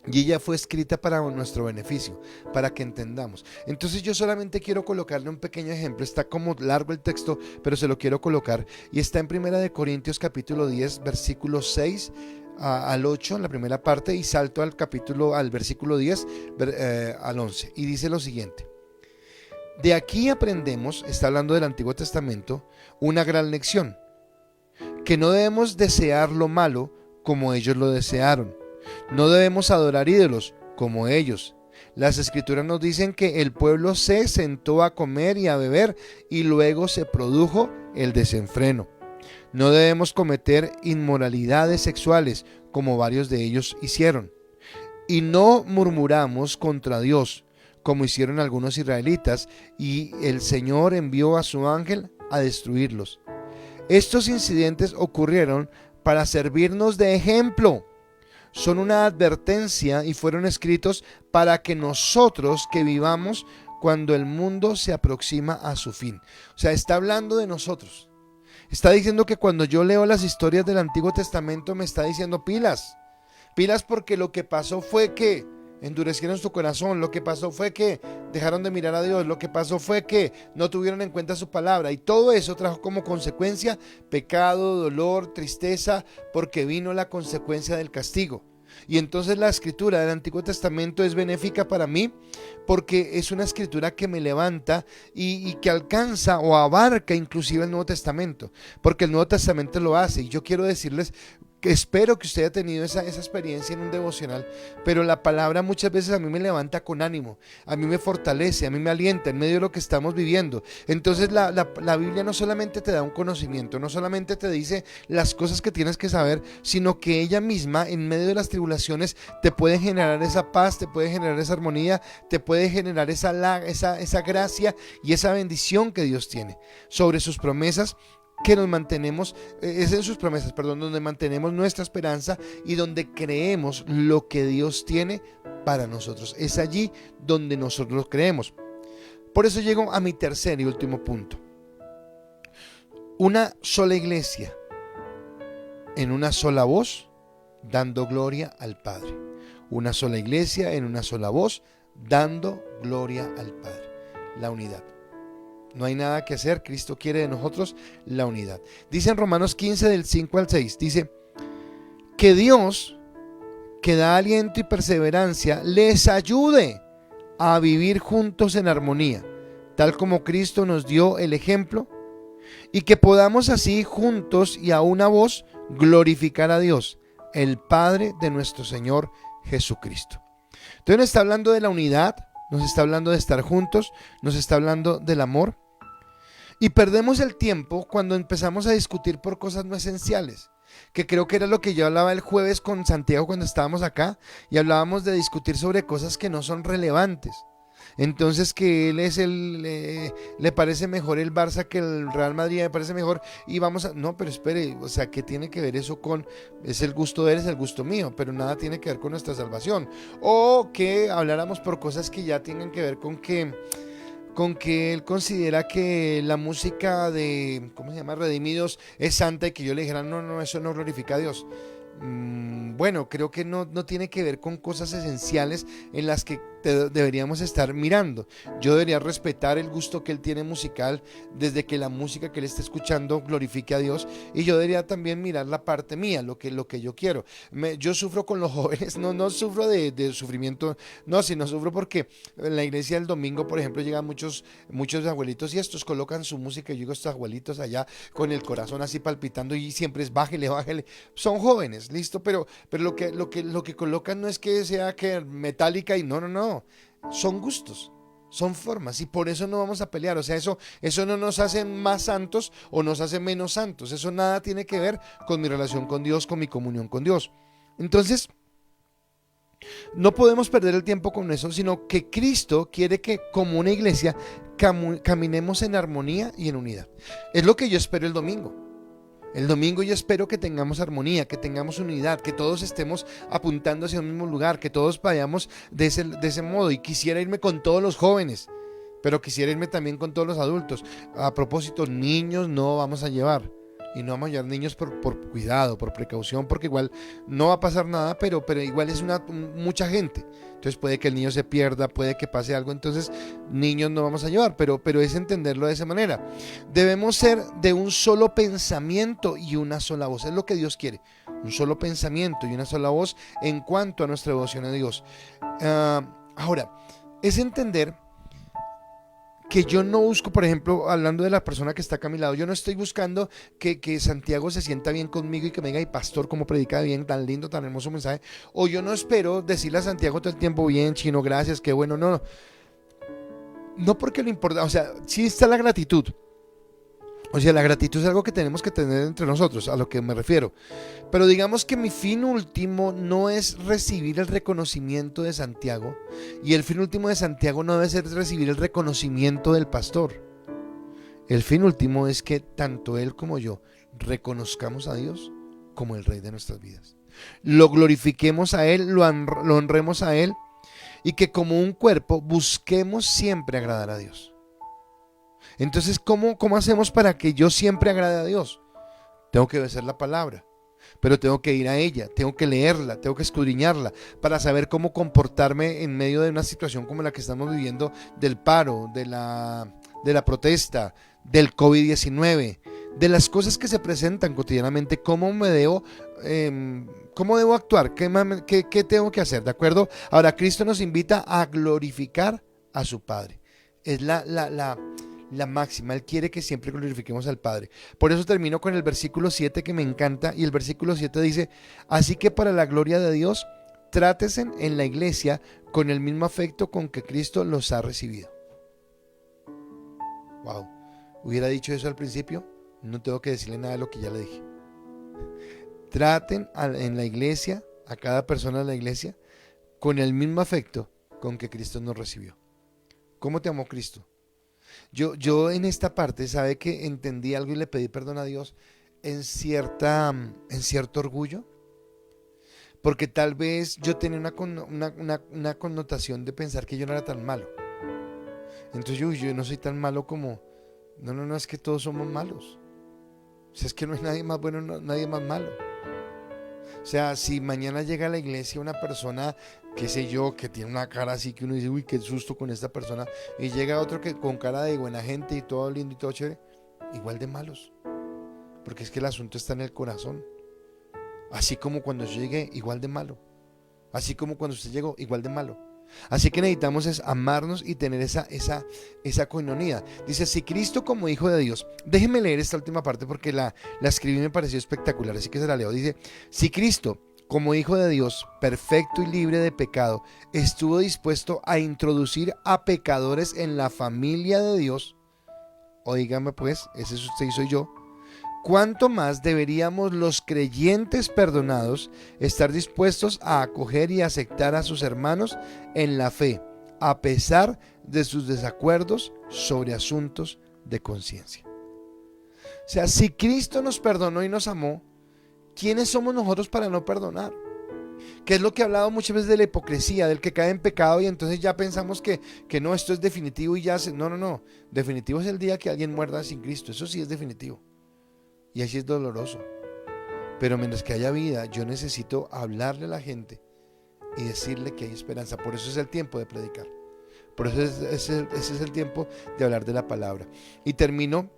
y ella fue escrita para nuestro beneficio, para que entendamos. Entonces yo solamente quiero colocarle un pequeño ejemplo. Está como largo el texto, pero se lo quiero colocar. Y está en 1 Corintios capítulo 10, versículo 6 al 8, en la primera parte, y salto al versículo 10 al 11. Y dice lo siguiente. De aquí aprendemos, está hablando del Antiguo Testamento, una gran lección, que no debemos desear lo malo como ellos lo desearon, no debemos adorar ídolos como ellos. Las Escrituras nos dicen que el pueblo se sentó a comer y a beber y luego se produjo el desenfreno. No debemos cometer inmoralidades sexuales como varios de ellos hicieron. Y no murmuramos contra Dios, como hicieron algunos israelitas, y el Señor envió a su ángel a destruirlos. Estos incidentes ocurrieron para servirnos de ejemplo. Son una advertencia y fueron escritos para que nosotros que vivamos cuando el mundo se aproxima a su fin. O sea, está hablando de nosotros. Está diciendo que cuando yo leo las historias del Antiguo Testamento me está diciendo pilas porque lo que pasó fue que endurecieron su corazón, lo que pasó fue que dejaron de mirar a Dios, lo que pasó fue que no tuvieron en cuenta su palabra, y todo eso trajo como consecuencia pecado, dolor, tristeza, porque vino la consecuencia del castigo. Y entonces la escritura del Antiguo Testamento es benéfica para mí porque es una escritura que me levanta y que alcanza o abarca inclusive el Nuevo Testamento, porque el Nuevo Testamento lo hace. Y yo quiero decirles que espero que usted haya tenido esa experiencia en un devocional, pero la palabra muchas veces a mí me levanta con ánimo, a mí me fortalece, a mí me alienta en medio de lo que estamos viviendo. Entonces la Biblia no solamente te da un conocimiento, no solamente te dice las cosas que tienes que saber, sino que ella misma en medio de las tribulaciones te puede generar esa paz, te puede generar esa armonía, te puede generar esa gracia y esa bendición que Dios tiene sobre sus promesas, que nos mantenemos, es en sus promesas, donde mantenemos nuestra esperanza y donde creemos lo que Dios tiene para nosotros. Es allí donde nosotros lo creemos. Por eso llego a mi tercer y último punto. Una sola iglesia, en una sola voz, dando gloria al Padre. Una sola iglesia, en una sola voz, dando gloria al Padre. La unidad. No hay nada que hacer, Cristo quiere de nosotros la unidad. Dice en Romanos 15 del 5 al 6, dice que Dios, que da aliento y perseverancia, les ayude a vivir juntos en armonía, tal como Cristo nos dio el ejemplo, y que podamos así juntos y a una voz glorificar a Dios, el Padre de nuestro Señor Jesucristo. Entonces nos está hablando de la unidad, nos está hablando de estar juntos, nos está hablando del amor. Y perdemos el tiempo cuando empezamos a discutir por cosas no esenciales, que creo que era lo que yo hablaba el jueves con Santiago cuando estábamos acá, y hablábamos de discutir sobre cosas que no son relevantes. Entonces que él es le parece mejor el Barça que el Real Madrid, me parece mejor, y vamos a, no, pero espere, o sea, ¿qué tiene que ver eso con, es el gusto de él, es el gusto mío, pero nada tiene que ver con nuestra salvación? O que habláramos por cosas que ya tienen que ver con que él considera que la música de, ¿cómo se llama?, Redimidos es santa, y que yo le dijera, no, eso no glorifica a Dios. Bueno, creo que no tiene que ver con cosas esenciales en las que deberíamos estar mirando. Yo debería respetar el gusto que él tiene musical, desde que la música que él está escuchando glorifique a Dios, y yo debería también mirar la parte mía, lo que yo quiero. Yo sufro con los jóvenes, no sufro de sufrimiento, no, sino sufro porque en la iglesia el domingo, por ejemplo, llegan muchos abuelitos, y estos colocan su música, y yo digo, estos abuelitos allá con el corazón así palpitando, y siempre es bájele. Son jóvenes, listo, pero lo que colocan no es que sea que Metallica, y no, son gustos, son formas, y por eso no vamos a pelear. O sea, eso no nos hace más santos o nos hace menos santos. Eso nada tiene que ver con mi relación con Dios, con mi comunión con Dios. Entonces, no podemos perder el tiempo con eso, sino que Cristo quiere que como una iglesia caminemos en armonía y en unidad. Es lo que yo espero el domingo. El domingo yo espero que tengamos armonía, que tengamos unidad, que todos estemos apuntando hacia un mismo lugar, que todos vayamos de ese modo. Y quisiera irme con todos los jóvenes, pero quisiera irme también con todos los adultos. A propósito, niños no vamos a llevar. Y no vamos a llevar niños por cuidado, por precaución, porque igual no va a pasar nada, pero igual es mucha gente. Entonces puede que el niño se pierda, puede que pase algo. Entonces niños no vamos a llevar, pero es entenderlo de esa manera. Debemos ser de un solo pensamiento y una sola voz. Es lo que Dios quiere. Un solo pensamiento y una sola voz en cuanto a nuestra devoción a Dios. Ahora, es entender que yo no busco, por ejemplo, hablando de la persona que está acá a mi lado, yo no estoy buscando que Santiago se sienta bien conmigo y que me diga, y pastor, cómo predica bien, tan lindo, tan hermoso mensaje. O yo no espero decirle a Santiago todo el tiempo, bien, chino, gracias, qué bueno. No porque lo importa, o sea, sí está la gratitud. O sea, la gratitud es algo que tenemos que tener entre nosotros, a lo que me refiero. Pero digamos que mi fin último no es recibir el reconocimiento de Santiago, y el fin último de Santiago no debe ser recibir el reconocimiento del pastor. El fin último es que tanto él como yo reconozcamos a Dios como el Rey de nuestras vidas. Lo glorifiquemos a Él, lo honremos a Él, y que como un cuerpo busquemos siempre agradar a Dios. Entonces, ¿cómo hacemos para que yo siempre agrade a Dios? Tengo que obedecer la palabra, pero tengo que ir a ella, tengo que leerla, tengo que escudriñarla para saber cómo comportarme en medio de una situación como la que estamos viviendo, del paro, de la protesta, del COVID-19, de las cosas que se presentan cotidianamente. ¿Cómo debo actuar? ¿Qué tengo que hacer? ¿De acuerdo? Ahora, Cristo nos invita a glorificar a su Padre. Es la máxima. Él quiere que siempre glorifiquemos al Padre. Por eso termino con el versículo 7, que me encanta, y el versículo 7 dice: así que para la gloria de Dios, trátesen en la iglesia con el mismo afecto con que Cristo los ha recibido. Wow, hubiera dicho eso al principio, no tengo que decirle nada de lo que ya le dije. Traten en la iglesia, a cada persona de la iglesia, con el mismo afecto con que Cristo nos recibió. ¿Cómo te amó Cristo? Yo en esta parte, sabe que entendí algo y le pedí perdón a Dios en cierto orgullo, porque tal vez yo tenía una connotación de pensar que yo no era tan malo. Entonces yo no soy tan malo como, no, es que todos somos malos. O sea, es que no hay nadie más bueno, nadie más malo. O sea, si mañana llega a la iglesia una persona, qué sé yo, que tiene una cara así que uno dice, uy, qué susto con esta persona, y llega otro que con cara de buena gente y todo lindo y todo chévere, igual de malos, porque es que el asunto está en el corazón. Así como cuando yo llegué, igual de malo. Así como cuando usted llegó, igual de malo. Así que necesitamos es amarnos y tener esa coinonía. Dice, si Cristo como Hijo de Dios, déjenme leer esta última parte porque la escribí y me pareció espectacular, así que se la leo. Dice, si Cristo como Hijo de Dios, perfecto y libre de pecado, estuvo dispuesto a introducir a pecadores en la familia de Dios, oígame pues, ese es usted y soy yo, ¿cuánto más deberíamos los creyentes perdonados estar dispuestos a acoger y aceptar a sus hermanos en la fe, a pesar de sus desacuerdos sobre asuntos de conciencia? O sea, si Cristo nos perdonó y nos amó, ¿quiénes somos nosotros para no perdonar? Que es lo que he hablado muchas veces de la hipocresía, del que cae en pecado y entonces ya pensamos que no, esto es definitivo y ya se... No, definitivo es el día que alguien muerda sin Cristo, eso sí es definitivo. Y así es doloroso. Pero mientras que haya vida, yo necesito hablarle a la gente y decirle que hay esperanza. Por eso es el tiempo de predicar. Por eso ese es el tiempo de hablar de la palabra. Y termino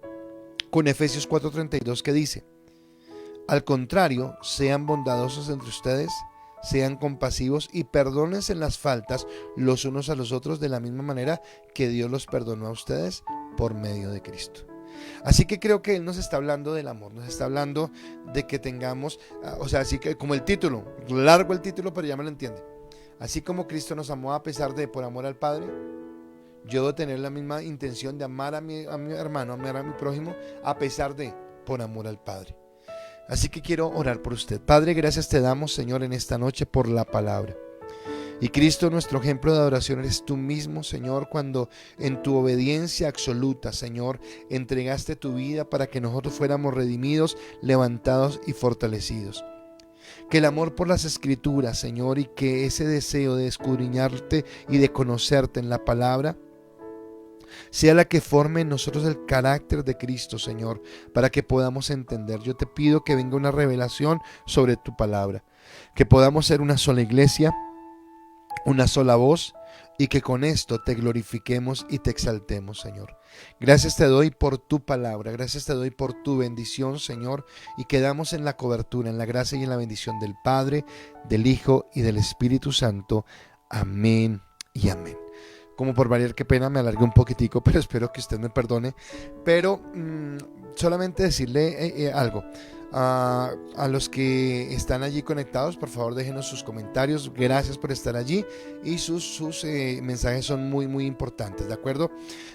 con Efesios 4:32 que dice, al contrario, sean bondadosos entre ustedes, sean compasivos y perdónense las faltas los unos a los otros de la misma manera que Dios los perdonó a ustedes por medio de Cristo. Así que creo que Él nos está hablando del amor, nos está hablando de que tengamos, o sea, así que como el título, largo el título, pero ya me lo entiende. Así como Cristo nos amó a pesar de, por amor al Padre, yo debo tener la misma intención de amar a mi hermano, amar a mi prójimo, a pesar de, por amor al Padre. Así que quiero orar por usted. Padre, gracias te damos, Señor, en esta noche por la palabra. Y Cristo, nuestro ejemplo de adoración, eres tú mismo, Señor, cuando en tu obediencia absoluta, Señor, entregaste tu vida para que nosotros fuéramos redimidos, levantados y fortalecidos. Que el amor por las Escrituras, Señor, y que ese deseo de escudriñarte y de conocerte en la palabra, sea la que forme en nosotros el carácter de Cristo, Señor, para que podamos entender. Yo te pido que venga una revelación sobre tu palabra, que podamos ser una sola iglesia, una sola voz, y que con esto te glorifiquemos y te exaltemos, Señor. Gracias te doy por tu palabra, gracias te doy por tu bendición, Señor, y quedamos en la cobertura, en la gracia y en la bendición del Padre, del Hijo y del Espíritu Santo. Amén y amén. Como por variar, qué pena, me alargué un poquitico, pero espero que usted me perdone. Pero solamente decirle algo. A los que están allí conectados, por favor déjenos sus comentarios, gracias por estar allí y sus mensajes son muy muy importantes, ¿de acuerdo?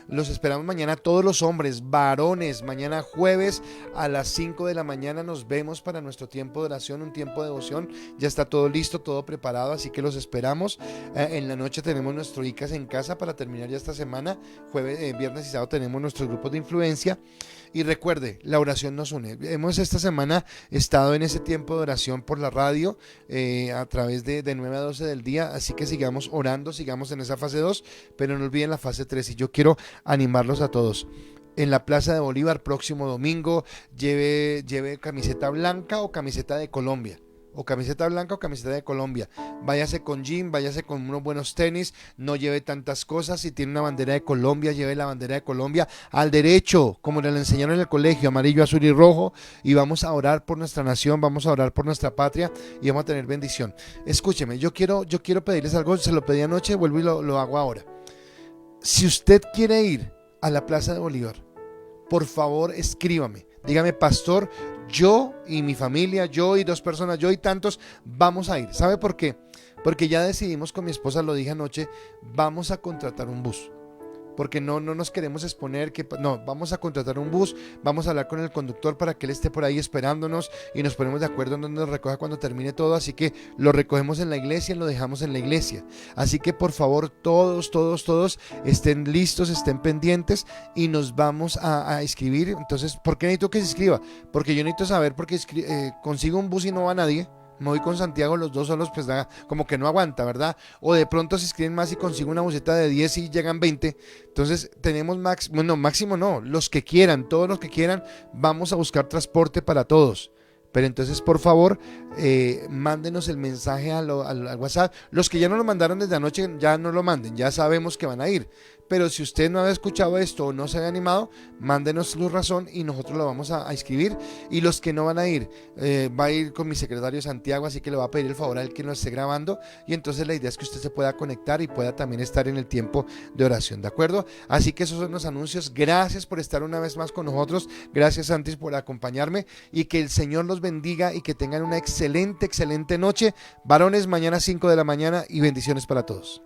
Los esperamos mañana, todos los hombres, varones, mañana jueves a las 5 de la mañana nos vemos para nuestro tiempo de oración, un tiempo de devoción, ya está todo listo, todo preparado, así que los esperamos. En la noche tenemos nuestro ICAS en casa para terminar ya esta semana, jueves, viernes y sábado tenemos nuestros grupos de influencia. Y recuerde, la oración nos une. Hemos esta semana estado en ese tiempo de oración por la radio a través de 9 a 12 del día, así que sigamos orando, sigamos en esa fase 2, pero no olviden la fase 3 y yo quiero animarlos a todos. En la Plaza de Bolívar, próximo domingo, lleve camiseta blanca o camiseta de Colombia. O camiseta blanca o camiseta de Colombia. Váyase con jean, váyase con unos buenos tenis, no lleve tantas cosas. Si tiene una bandera de Colombia, lleve la bandera de Colombia al derecho, como le enseñaron en el colegio, amarillo, azul y rojo. Y vamos a orar por nuestra nación, vamos a orar por nuestra patria y vamos a tener bendición. Escúcheme, yo quiero pedirles algo, se lo pedí anoche, vuelvo y lo hago ahora. Si usted quiere ir a la Plaza de Bolívar, por favor escríbame, dígame, pastor, yo y mi familia, yo y 2 personas, yo y tantos, vamos a ir. ¿Sabe por qué? Porque ya decidimos con mi esposa, lo dije anoche, vamos a contratar un bus. Porque no nos queremos exponer, vamos a contratar un bus, vamos a hablar con el conductor para que él esté por ahí esperándonos y nos ponemos de acuerdo en donde nos recoja cuando termine todo, así que lo recogemos en la iglesia y lo dejamos en la iglesia. Así que por favor todos estén listos, estén pendientes y nos vamos a inscribir. Entonces, ¿por qué necesito que se inscriba? Porque yo necesito saber, porque consigo un bus y no va nadie. Me voy con Santiago, los dos solos, pues como que no aguanta, ¿verdad? O de pronto se inscriben más y consigo una buseta de 10 y llegan 20. Entonces tenemos máximo no, los que quieran, todos los que quieran, vamos a buscar transporte para todos. Pero entonces, por favor, mándenos el mensaje al WhatsApp. Los que ya no lo mandaron desde anoche, ya no lo manden, ya sabemos que van a ir. Pero si usted no había escuchado esto o no se había animado, mándenos su razón y nosotros lo vamos a escribir. Y los que no van a ir, va a ir con mi secretario Santiago, así que le va a pedir el favor a él que nos esté grabando. Y entonces la idea es que usted se pueda conectar y pueda también estar en el tiempo de oración, ¿de acuerdo? Así que esos son los anuncios. Gracias por estar una vez más con nosotros. Gracias, Santis, por acompañarme. Y que el Señor los bendiga y que tengan una excelente noche. Varones, mañana 5 de la mañana y bendiciones para todos.